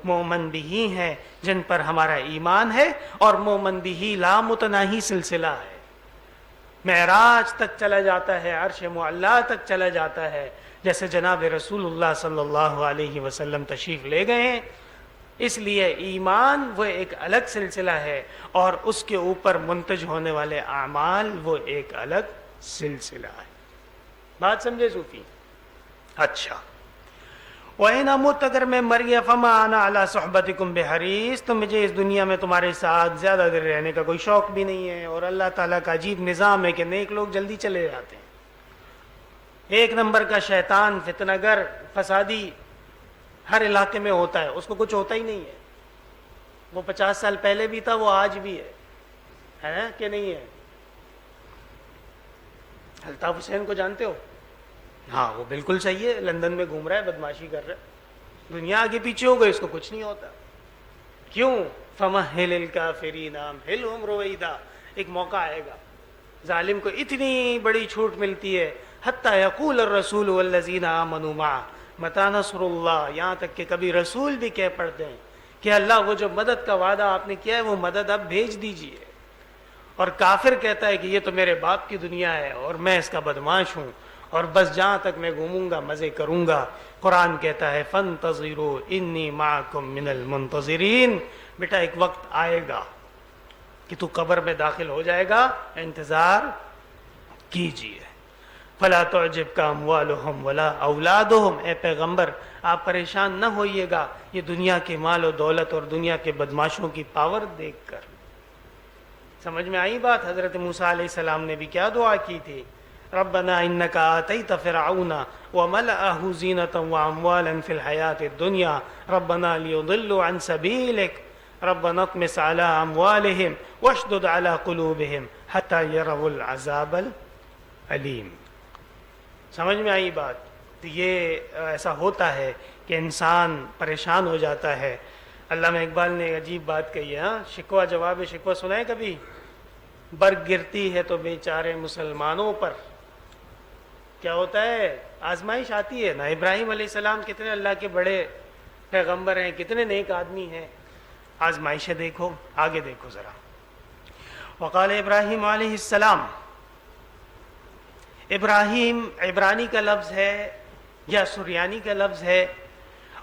مومن بھی ہیں جن پر ہمارا ایمان ہے، اور مومن بھی لا متناہی سلسلہ ہے، معراج تک چلا جاتا ہے، عرش معلیٰ تک چلا جاتا ہے، جیسے جناب رسول اللہ صلی اللہ علیہ وسلم تشریف لے گئے ہیں۔ اس لیے ایمان وہ ایک الگ سلسلہ ہے، اور اس کے اوپر منتج ہونے والے اعمال وہ ایک الگ سلسلہ ہے۔ بات سمجھے صوفی؟ اچھا، وَإِنْ أَمُتْ، اگر میں مر گیا، فَمَا أَنَا عَلَىٰ صُحْبَتِكُمْ بِحَرِيصٍ، تو مجھے اس دنیا میں تمہارے ساتھ زیادہ دیر رہنے کا کوئی شوق بھی نہیں ہے۔ اور اللہ تعالیٰ کا عجیب نظام ہے کہ نیک لوگ جلدی چلے جاتے ہیں۔ ایک نمبر کا شیطان، فتنہ گر، فسادی ہر علاقے میں ہوتا ہے، اس کو کچھ ہوتا ہی نہیں ہے۔ وہ 50 سال پہلے بھی تھا، وہ آج بھی ہے کہ نہیں ہے؟ الطاف حسین کو جانتے ہو؟ ہاں، وہ بالکل صحیح ہے، لندن میں گھوم رہا ہے، بدماشی کر رہا ہے، دنیا آگے پیچھے ہو گئی، اس کو کچھ نہیں ہوتا۔ کیوں؟ فَمَهِّلِ الْكَافِرِينَ أَمْهِلْهُمْ رُوَيْدًا، ایک موقع آئے گا ظالم کو اتنی بڑی چھوٹ ملتی ہے، حَتَّى يَقُولَ الرَّسُولُ وَالَّذِينَ آمَنُوا مَعَهُ مَتَىٰ نَصْرُ اللَّهِ، یہاں تک کہ کبھی رسول بھی کہہ پڑتے ہیں کہ اللہ وہ جو مدد کا وعدہ آپ نے کیا ہے وہ مدد اب بھیج دیجئے، اور کافر کہتا ہے کہ یہ تو میرے باپ کی دنیا ہے اور میں اس کا بدمعاش ہوں، اور بس جہاں تک میں گھوموں گا مزے کروں گا۔ قرآن کہتا ہے فَانْتَظِرُوا إِنِّي مَعَكُمْ مِنَ الْمُنْتَظِرِينَ، بیٹا ایک وقت آئے گا کہ تو قبر میں داخل ہو جائے گا، انتظار کیجیے۔ فلا تعجبک اموالہم ولا اولادہم، اے پیغمبر آپ پریشان نہ ہوئیے گا یہ دنیا کے مال و دولت اور دنیا کے بدماشوں کی پاور دیکھ کر۔ سمجھ میں آئی بات؟ حضرت موسیٰ علیہ السلام نے بھی کیا دعا کی تھی؟ ربنا انک آتیت فرعون وملأہ زینۃ واموالا فی الحیاۃ الدنیا ربنا لیضلوا عن سبیلک ربنا اطمس علی اموالہم واشدد علی قلوبہم حتی یروا العذاب العلیم۔ سمجھ میں آئی بات؟ تو یہ ایسا ہوتا ہے کہ انسان پریشان ہو جاتا ہے۔ علامہ اقبال نے ایک عجیب بات کہی ہے، شکوہ جواب شکوہ سنا ہے کبھی؟ برگ گرتی ہے تو بیچارے مسلمانوں پر کیا ہوتا ہے؟ آزمائش آتی ہے نا۔ ابراہیم علیہ السلام کتنے اللہ کے بڑے پیغمبر ہیں، کتنے نیک آدمی ہیں، آزمائشیں دیکھو، آگے دیکھو ذرا۔ وقال ابراہیم علیہ السلام، ابراہیم عبرانی کا لفظ ہے یا سریانی کا لفظ ہے،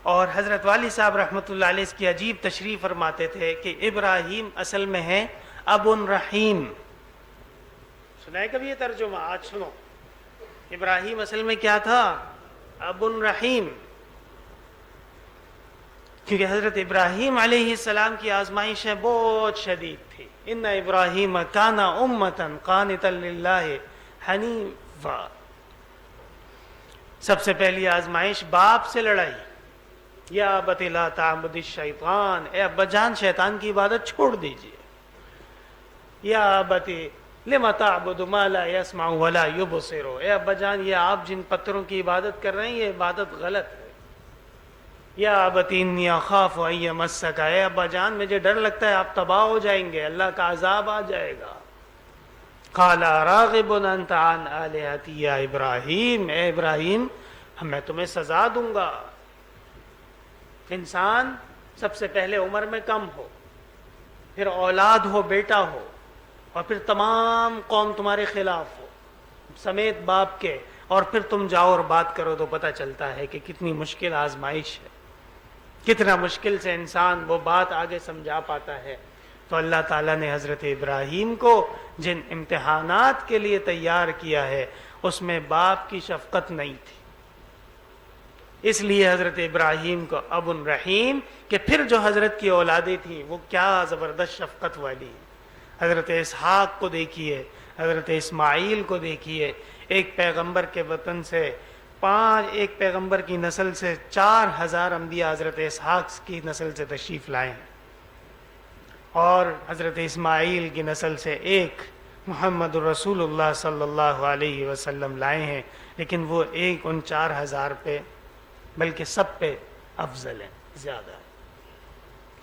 اور حضرت والی صاحب رحمۃ اللہ علیہ اس کی عجیب تشریح فرماتے تھے کہ ابراہیم اصل میں ہے اب رحیم۔ سنا ہے کبھی یہ ترجمہ؟ آج سنو، ابراہیم اصل میں کیا تھا؟ اب رحیم، کیونکہ حضرت ابراہیم علیہ السلام کی آزمائشیں بہت شدید تھی۔ ان ابراہیم کان امۃ قانتا للہ حنیفا، سب سے پہلی آزمائش باپ سے لڑائی، یا ابت لا تعبد الشیطان، اے ابا جان شیطان کی عبادت چھوڑ دیجئے، یا ابت لما تعبد ما لا يسمع ولا يبصر، اے ابا جان یہ آپ جن پتھروں کی عبادت کر رہے ہیں یہ عبادت غلط ہے، یا ابت انی اخاف ان یمسک، اے ابا جان مجھے ڈر لگتا ہے آپ تباہ ہو جائیں گے، اللہ کا عذاب آ جائے گا۔ قال راغب انت عن آلہتی یا ابراہیم، اے ابراہیم میں تمہیں سزا دوں گا۔ انسان سب سے پہلے عمر میں کم ہو، پھر اولاد ہو، بیٹا ہو، اور پھر تمام قوم تمہارے خلاف ہو سمیت باپ کے، اور پھر تم جاؤ اور بات کرو تو پتہ چلتا ہے کہ کتنی مشکل آزمائش ہے، کتنا مشکل سے انسان وہ بات آگے سمجھا پاتا ہے۔ تو اللہ تعالیٰ نے حضرت ابراہیم کو جن امتحانات کے لیے تیار کیا ہے اس میں باپ کی شفقت نہیں تھی، اس لیے حضرت ابراہیم کو اب رحیم، کہ پھر جو حضرت کی اولادیں تھیں وہ کیا زبردست شفقت والی۔ حضرت اسحاق کو دیکھیے، حضرت اسماعیل کو دیکھیے، ایک پیغمبر کے وطن سے ایک پیغمبر کی نسل سے 4000 انبیاء حضرت اسحاق کی نسل سے تشریف لائے ہیں، اور حضرت اسماعیل کی نسل سے ایک محمد رسول اللہ صلی اللہ علیہ وسلم لائے ہیں، لیکن وہ ایک ان 4000 پہ بلکہ سب پہ افضل ہیں، زیادہ۔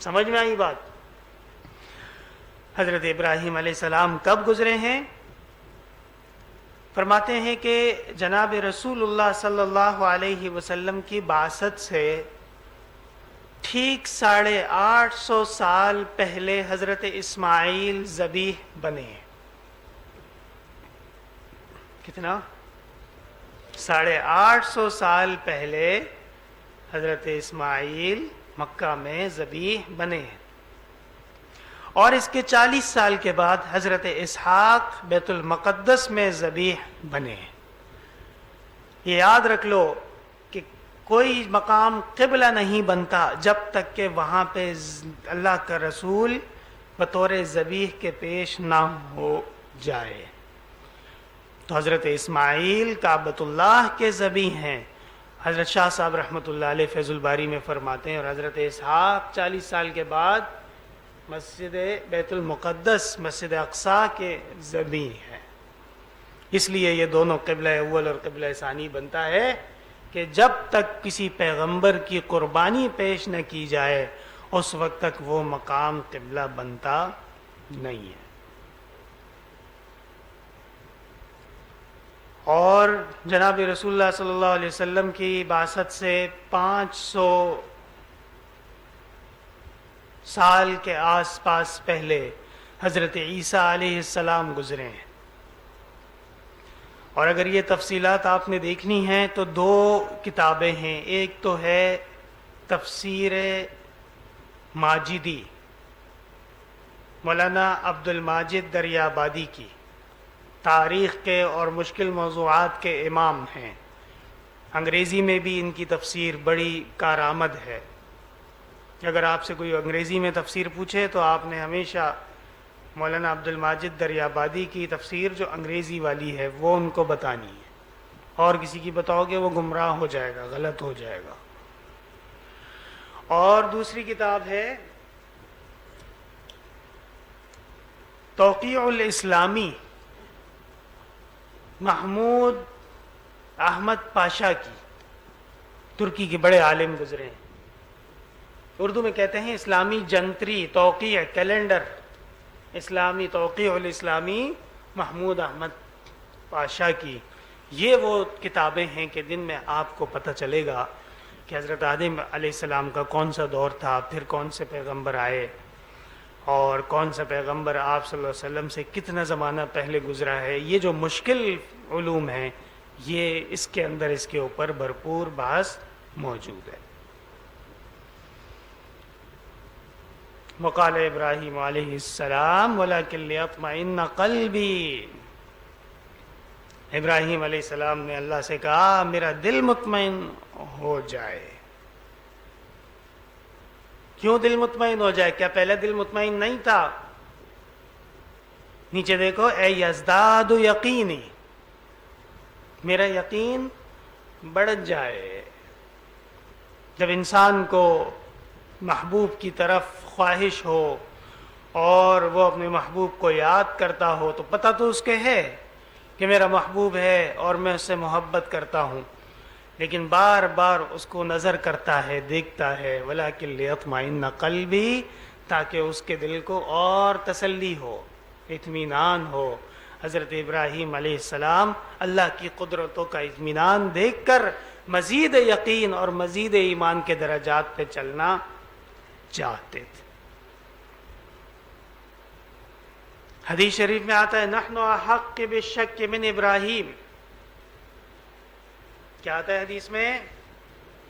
سمجھ میں آئی بات؟ حضرت ابراہیم علیہ السلام کب گزرے ہیں؟ فرماتے ہیں کہ جناب رسول اللہ صلی اللہ علیہ وسلم کی بعثت سے ٹھیک 850 سال پہلے حضرت اسماعیل ذبیح بنے۔ کتنا؟ 850 سال پہلے حضرت اسماعیل مکہ میں ذبیح بنے، اور اس کے 40 سال کے بعد حضرت اسحاق بیت المقدس میں ذبیح بنے۔ یہ یاد رکھ لو کہ کوئی مقام قبلہ نہیں بنتا جب تک کہ وہاں پہ اللہ کا رسول بطور ذبیح کے پیش نہ ہو جائے۔ تو حضرت اسماعیل کعبۃ اللہ کے ذبیح ہیں، حضرت شاہ صاحب رحمۃ اللہ علیہ فیض الباری میں فرماتے ہیں، اور حضرت اسحاق 40 سال کے بعد مسجد بیت المقدس، مسجد اقصیٰ کے ذبیح ہیں۔ اس لیے یہ دونوں قبلہ اول اور قبلہ ثانی بنتا ہے کہ جب تک کسی پیغمبر کی قربانی پیش نہ کی جائے اس وقت تک وہ مقام قبلہ بنتا نہیں ہے۔ اور جناب رسول اللہ صلی اللہ علیہ وسلم کی بعثت سے 500 سال کے آس پاس پہلے حضرت عیسیٰ علیہ السلام گزرے ہیں، اور اگر یہ تفصیلات آپ نے دیکھنی ہیں تو 2 کتابیں ہیں، ایک تو ہے تفسیر ماجدی، مولانا عبد الماجد دریابادی کی، تاریخ کے اور مشکل موضوعات کے امام ہیں۔ انگریزی میں بھی ان کی تفسیر بڑی کارآمد ہے۔ اگر آپ سے کوئی انگریزی میں تفسیر پوچھے تو آپ نے ہمیشہ مولانا عبد الماجد دریابادی کی تفسیر جو انگریزی والی ہے وہ ان کو بتانی ہے، اور کسی کی بتاؤ گے وہ گمراہ ہو جائے گا، غلط ہو جائے گا۔ اور دوسری کتاب ہے توقیع الاسلامی، محمود احمد پاشا کی، ترکی کے بڑے عالم گزرے ہیں۔ اردو میں کہتے ہیں اسلامی جنتری توقیع کیلنڈر، اسلامی توقیع الاسلامی محمود احمد پاشا کی۔ یہ وہ کتابیں ہیں کہ جن میں آپ کو پتہ چلے گا کہ حضرت آدم علیہ السلام کا کون سا دور تھا، پھر کون سے پیغمبر آئے، اور کون سا پیغمبر آپ صلی اللہ علیہ وسلم سے کتنا زمانہ پہلے گزرا ہے۔ یہ جو مشکل علوم ہیں یہ اس کے اندر اس کے اوپر بھرپور بحث موجود ہے۔ وقال ابراہیم علیہ السلام ولکن لیطمئن قلبی، ابراہیم علیہ السلام نے اللہ سے کہا میرا دل مطمئن ہو جائے۔ کیوں دل مطمئن ہو جائے؟ کیا پہلے دل مطمئن نہیں تھا؟ نیچے دیکھو، اے یزداد یقینی، میرا یقین بڑھ جائے۔ جب انسان کو محبوب کی طرف خواہش ہو اور وہ اپنے محبوب کو یاد کرتا ہو تو پتہ تو اس کے ہے کہ میرا محبوب ہے اور میں اس سے محبت کرتا ہوں، لیکن بار بار اس کو نظر کرتا ہے، دیکھتا ہے۔ ولیکن لیطمئن قلبی، تاکہ اس کے دل کو اور تسلی ہو، اطمینان ہو۔ حضرت ابراہیم علیہ السلام اللہ کی قدرتوں کا اطمینان دیکھ کر مزید یقین اور مزید ایمان کے درجات پہ چلنا چاہتے تھے۔ حدیث شریف میں آتا ہے نحن احق بالشک من ابراہیم، کیا آتا ہے حدیث میں؟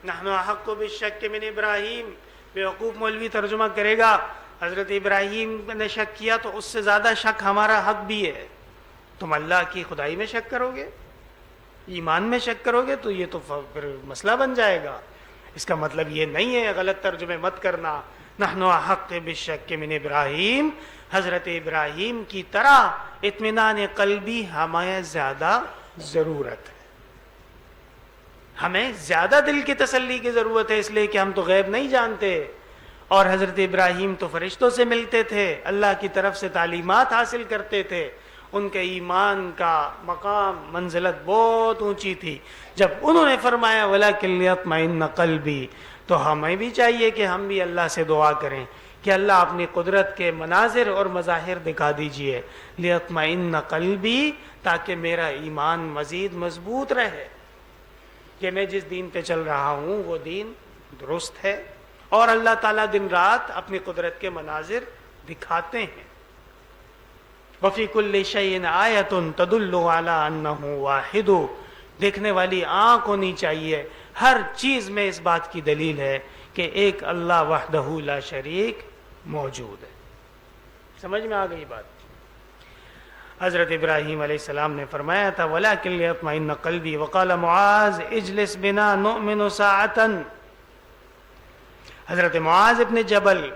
نحن احق بالشک من ابراہیم، بیوقوف مولوی ترجمہ کرے گا حضرت ابراہیم نے شک کیا تو اس سے زیادہ شک ہمارا حق بھی ہے۔ تم اللہ کی خدائی میں شک کرو گے، ایمان میں شک کرو گے تو یہ تو پھر مسئلہ بن جائے گا۔ اس کا مطلب یہ نہیں ہے، غلط ترجمے مت کرنا۔ نحن احق بالشک من ابراہیم، حضرت ابراہیم کی طرح اطمینان قلبی ہمیں زیادہ ضرورت ہے، ہمیں زیادہ دل کی تسلی کی ضرورت ہے، اس لیے کہ ہم تو غیب نہیں جانتے، اور حضرت ابراہیم تو فرشتوں سے ملتے تھے، اللہ کی طرف سے تعلیمات حاصل کرتے تھے، ان کے ایمان کا مقام منزلت بہت اونچی تھی۔ جب انہوں نے فرمایا وَلَكِنْ لِيَطْمَئِنَّ قَلْبِي، تو ہمیں بھی چاہیے کہ ہم بھی اللہ سے دعا کریں کہ اللہ اپنی قدرت کے مناظر اور مظاہر دکھا دیجئے، لِيَطْمَئِنَّ قَلْبِي، تاکہ میرا ایمان مزید مضبوط رہے کہ میں جس دین پہ چل رہا ہوں وہ دین درست ہے، اور اللہ تعالیٰ دن رات اپنی قدرت کے مناظر دکھاتے ہیں۔ وَفِي كُلِّ شَيْءٍ آیَةٌ تَدُلُّ عَلَىٰ أَنَّهُ وَاحِدٌ، دیکھنے والی آنکھ ہونی چاہیے، ہر چیز میں اس بات کی دلیل ہے کہ ایک اللہ وحدہ لا شریک موجود ہے۔ سمجھ میں آ گئی بات؟ حضرت ابراہیم علیہ السلام نے فرمایا تھا وَلَكِنْ لِيَطْمَئِنَّ قَلْبِي، وَقَالَ مُعَاذ اجلس بنا نؤمن ساعة، حضرت معاذ ابن جبل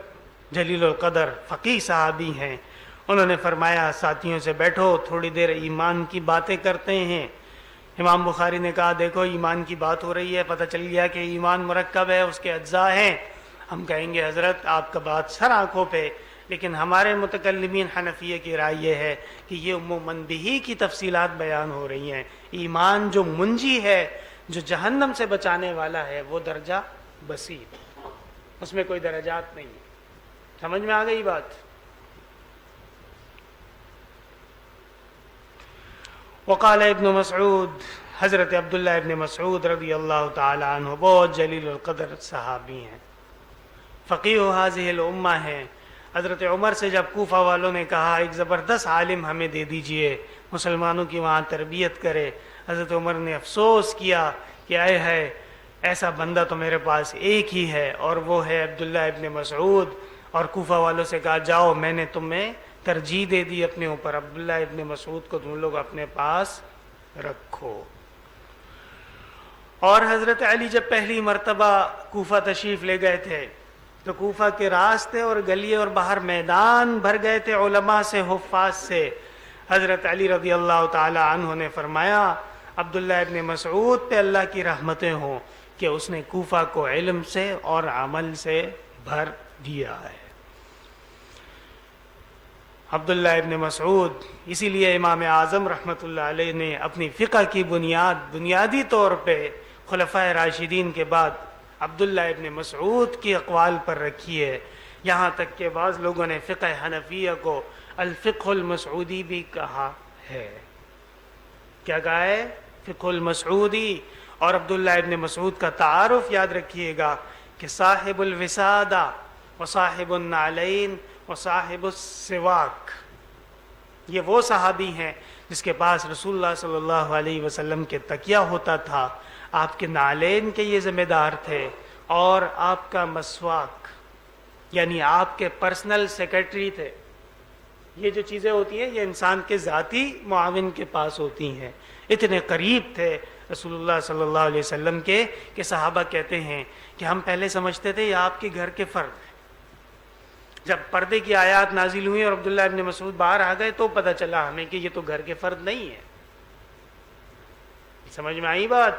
جلیل القدر فقیہ صحابی ہیں، انہوں نے فرمایا ساتھیوں سے بیٹھو تھوڑی دیر ایمان کی باتیں کرتے ہیں۔ امام بخاری نے کہا دیکھو ایمان کی بات ہو رہی ہے، پتہ چل گیا کہ ایمان مرکب ہے، اس کے اجزاء ہیں۔ ہم کہیں گے حضرت آپ کا بات سر آنکھوں پہ، لیکن ہمارے متکلمین حنفیہ کی رائے یہ ہے کہ یہ عموماً بھی کی تفصیلات بیان ہو رہی ہیں۔ ایمان جو منجی ہے، جو جہنم سے بچانے والا ہے، وہ درجہ بسیط، اس میں کوئی درجات نہیں۔ سمجھ میں آ گئی بات؟ وقال ابن مسعود، حضرت عبداللہ ابن مسعود رضی اللہ تعالی عنہ بہت جلیل القدر صحابی ہیں، فقیہ هذه الامہ ہیں۔ حضرت عمر سے جب کوفہ والوں نے کہا ایک زبردست عالم ہمیں دے دیجئے، مسلمانوں کی وہاں تربیت کرے، حضرت عمر نے افسوس کیا کہ آئے ہے ایسا بندہ تو میرے پاس ایک ہی ہے، اور وہ ہے عبداللہ ابن مسعود، اور کوفہ والوں سے کہا جاؤ میں نے تمہیں ترجیح دے دی اپنے اوپر، عبداللہ ابن مسعود کو تم لوگ اپنے پاس رکھو۔ اور حضرت علی جب پہلی مرتبہ کوفہ تشریف لے گئے تھے تو کوفہ کے راستے اور گلیے اور باہر میدان بھر گئے تھے علماء سے، حفاظ سے۔ حضرت علی رضی اللہ تعالی عنہ نے فرمایا عبداللہ ابن مسعود پہ اللہ کی رحمتیں ہوں کہ اس نے کوفہ کو علم سے اور عمل سے بھر دیا ہے۔ عبداللہ ابن مسعود، اسی لیے امام اعظم رحمۃ اللہ علیہ نے اپنی فقہ کی بنیادی طور پہ خلفائے راشدین کے بعد عبداللہ ابن مسعود کی اقوال پر رکھی ہے، یہاں تک کہ بعض لوگوں نے فقہ حنفیہ کو الفقہ المسعودی بھی کہا ہے۔ کیا کہا ہے؟ فقہ المسعودی۔ اور عبداللہ ابن مسعود کا تعارف یاد رکھیے گا کہ صاحب الوسادہ وصاحب النعلین وصاحب السواک، یہ وہ صحابی ہیں جس کے پاس رسول اللہ صلی اللہ علیہ وسلم کے تکیہ ہوتا تھا، آپ کے نعلین کے یہ ذمہ دار تھے، اور آپ کا مسواک یعنی آپ کے پرسنل سیکرٹری تھے۔ یہ جو چیزیں ہوتی ہیں یہ انسان کے ذاتی معاون کے پاس ہوتی ہیں۔ اتنے قریب تھے رسول اللہ صلی اللہ علیہ وسلم کے کہ صحابہ کہتے ہیں کہ ہم پہلے سمجھتے تھے یہ آپ کے گھر کے فرد ہیں، جب پردے کی آیات نازل ہوئی اور عبداللہ ابن مسعود باہر آ گئے تو پتہ چلا ہمیں کہ یہ تو گھر کے فرد نہیں ہے۔ سمجھ میں آئی بات؟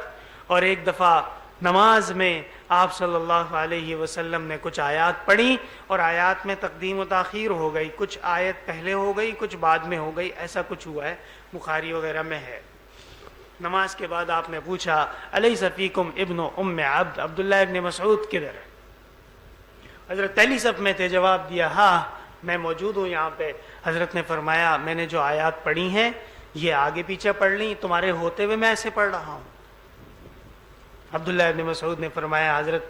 اور ایک دفعہ نماز میں آپ صلی اللہ علیہ وسلم نے کچھ آیات پڑھی اور آیات میں تقدیم و تاخیر ہو گئی، کچھ آیت پہلے ہو گئی کچھ بعد میں ہو گئی، ایسا کچھ ہوا ہے، بخاری وغیرہ میں ہے۔ نماز کے بعد آپ نے پوچھا الیس فیکم ابن ام عبد، عبداللہ ابن مسعود کدھر ہے؟ حضرت پہلی صف میں تھے، جواب دیا ہاں میں موجود ہوں یہاں پہ۔ حضرت نے فرمایا میں نے جو آیات پڑھی ہیں یہ آگے پیچھے پڑھ لیں، تمہارے ہوتے ہوئے میں ایسے پڑھ رہا ہوں۔ عبداللہ ابن مسعود نے فرمایا حضرت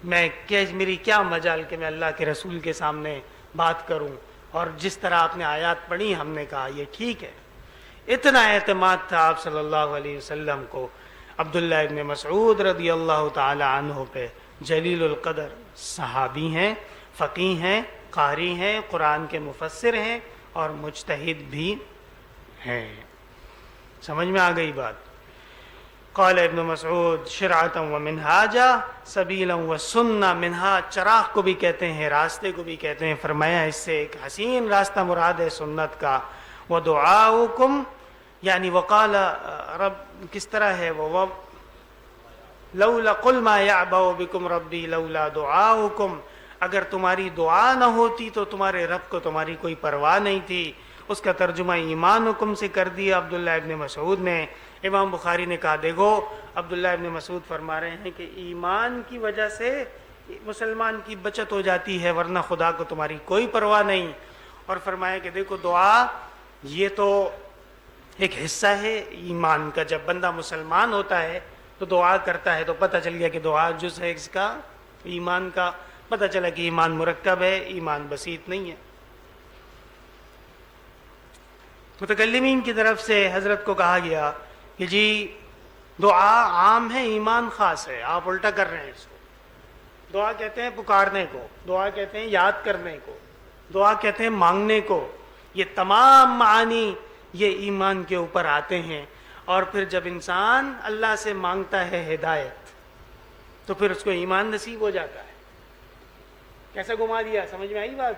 میری کیا مجال کہ میں اللہ کے رسول کے سامنے بات کروں، اور جس طرح آپ نے آیات پڑھی ہم نے کہا یہ ٹھیک ہے۔ اتنا اعتماد تھا آپ صلی اللہ علیہ وسلم کو عبداللہ ابن مسعود رضی اللہ تعالی عنہ پہ۔ جلیل القدر صحابی ہیں، فقیہ ہیں، قاری ہیں، قرآن کے مفسر ہیں اور مجتہد بھی ہیں۔ سمجھ میں آ گئی بات؟ قال ابن مسعود شرعتا و منہاجا سبیلا و سنہ، منہاج چراغ کو بھی کہتے ہیں، راستے کو بھی کہتے ہیں۔ فرمایا اس سے ایک حسین راستہ مراد ہے سنت کا۔ ودعاؤکم یعنی وقال رب، کس طرح ہے وہ، لولا قل ما یعبأ بکم ربی لولا دعاؤکم، اگر تمہاری دعا نہ ہوتی تو تمہارے رب کو تمہاری کوئی پرواہ نہیں تھی۔ اس کا ترجمہ ایمانکم سے کر دیا عبداللہ ابن مسعود نے۔ امام بخاری نے کہا دیکھو عبداللہ ابن مسعود فرما رہے ہیں کہ ایمان کی وجہ سے مسلمان کی بچت ہو جاتی ہے، ورنہ خدا کو تمہاری کوئی پرواہ نہیں۔ اور فرمایا کہ دیکھو دعا یہ تو ایک حصہ ہے ایمان کا، جب بندہ مسلمان ہوتا ہے تو دعا کرتا ہے تو پتہ چل گیا کہ دعا جز ہے اس کا ایمان کا، پتہ چلا کہ ایمان مرکب ہے، ایمان بسیط نہیں ہے۔ متکلمین کی طرف سے حضرت کو کہا گیا کہ جی دعا عام ہے ایمان خاص ہے، آپ الٹا کر رہے ہیں اس کو۔ دعا کہتے ہیں پکارنے کو، دعا کہتے ہیں یاد کرنے کو، دعا کہتے ہیں مانگنے کو، یہ تمام معانی یہ ایمان کے اوپر آتے ہیں۔ اور پھر جب انسان اللہ سے مانگتا ہے ہدایت تو پھر اس کو ایمان نصیب ہو جاتا ہے۔ کیسا گھما دیا؟ سمجھ میں آئی بات؟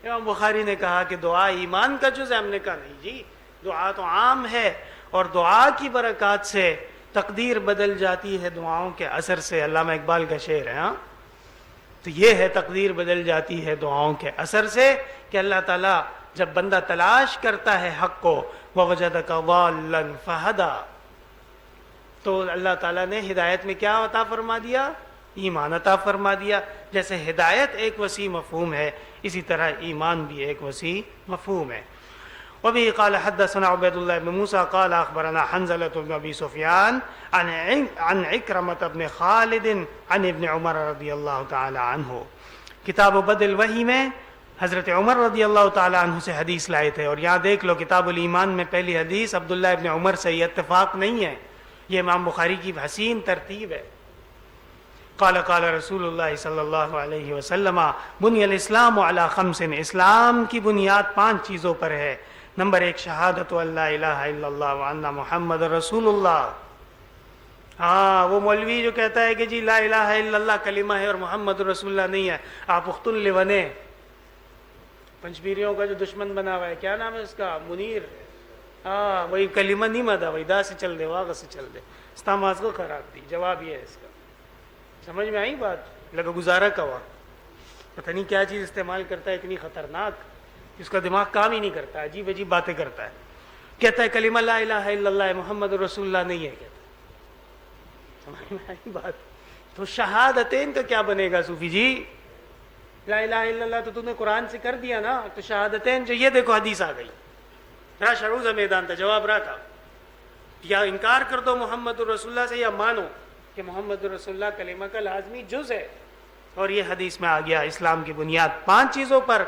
امام بخاری نے کہا کہ دعا ایمان کا جز ہے، ہم نے کہا نہیں جی دعا تو عام ہے، اور دعا کی برکات سے تقدیر بدل جاتی ہے دعاؤں کے اثر سے۔ علامہ اقبال کا شعر ہے ہاں، تو یہ ہے تقدیر بدل جاتی ہے دعاؤں کے اثر سے، کہ اللہ تعالیٰ جب بندہ تلاش کرتا ہے حق کو وَوَجَدَكَ ضَالًّا فَهَدَى، تو اللہ تعالیٰ نے ہدایت میں کیا عطا فرما دیا؟ ایمان عطا فرما دیا۔ جیسے ہدایت ایک وسیع مفہوم ہے اسی طرح ایمان بھی ایک وسیع مفہوم ہے۔ وبه قال حدثنا عبید اللہ بن موسیٰ قال اخبرنا حنظلة بن ابی سفیان عن عکرمة بن خالد عن ابن عمر رضی اللہ تعالی عنہ۔ کتاب بدء الوحی میں حضرت عمر رضی اللہ تعالی عنہ سے حدیث لائے تھے، اور یہاں دیکھ لو کتاب الایمان میں پہلی حدیث عبداللہ ابن عمر سے، یہ اتفاق نہیں ہے، یہ امام بخاری کی حسین ترتیب ہے۔ قال قال رسول اللہ صلی اللہ علیہ وسلم بنی الاسلام علی خمس، اسلام کی بنیاد 5 چیزوں پر ہے۔ نمبر 1 شہادت اللہ الہ الا اللہ وان محمد رسول اللہ۔ ہاں وہ مولوی جو کہتا ہے کہ جی لا الہ الا اللہ کلمہ ہے اور محمد رسول اللہ نہیں ہے، آپ اختن لیونے پنچپیریوں کا جو دشمن بنا ہوا ہے، کیا نام ہے اس کا، منیر، ہاں وہی کلمہ نہیں مدا وہی دا سے چل دے واغ سے چل دے استعماز کو خراب دی۔ جواب یہ ہے اس کا، سمجھ میں آئی بات؟ لگا گزارا کا ہوا، پتہ نہیں کیا چیز استعمال کرتا ہے اتنی خطرناک، اس کا دماغ کام ہی نہیں کرتا، عجیب عجیب باتیں کرتا ہے، کہتا ہے کلمہ لا الہ الا اللہ ہے محمد رسول اللہ نہیں ہے، کہتا ہے، سمجھ میں آئی بات؟ تو شہادتین کا کیا بنے گا صوفی جی؟ لا الہ الا اللہ تو نے قرآن سے کر دیا نا، تو شہادتین جو یہ دیکھو حدیث آ گئی، رہا شروع میدان تھا، جواب رہا تھا، یا انکار کر دو محمد رسول اللہ سے یا مانو کہ محمد رسول اللہ کلمہ کا لازمی جز ہے، اور یہ حدیث میں آ گیا اسلام کی بنیاد 5 چیزوں پر،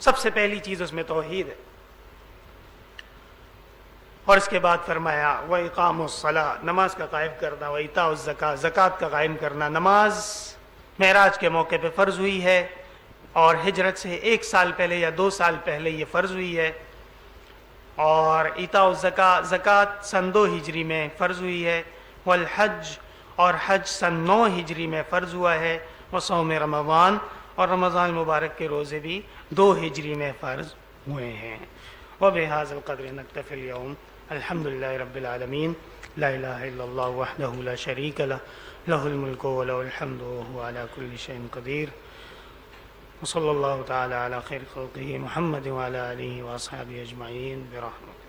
سب سے پہلی چیز اس میں توحید ہے، اور اس کے بعد فرمایا وَإِقَامُ الصَّلَاةِ، نماز کا قائم کرنا، وَإِيتَاءُ الزَّكَاةِ، زکوٰۃ کا قائم کرنا۔ نماز معراج کے موقع پہ فرض ہوئی ہے، اور ہجرت سے 1 سال پہلے یا 2 سال پہلے یہ فرض ہوئی ہے، اور ایتاء الزکاة، زکوٰۃ سن 2 ہجری میں فرض ہوئی ہے، والحج، اور حج سن 9 ہجری میں فرض ہوا ہے، وصوم رمضان، اور رمضان مبارک کے روزے بھی 2 ہجری میں فرض ہوئے ہیں۔ وبہذا القدر نکتفی اليوم، الحمد للہ رب العالمین، لا الہ الا اللہ وحدہ لا شریک لہ، لہ الملک ولہ الحمد وہو علی کل شیء قدیر، وصلی اللہ تعالی علی خیر خلقہ محمد وعلی آلہ واصحابہ اجمعین برحمتہ۔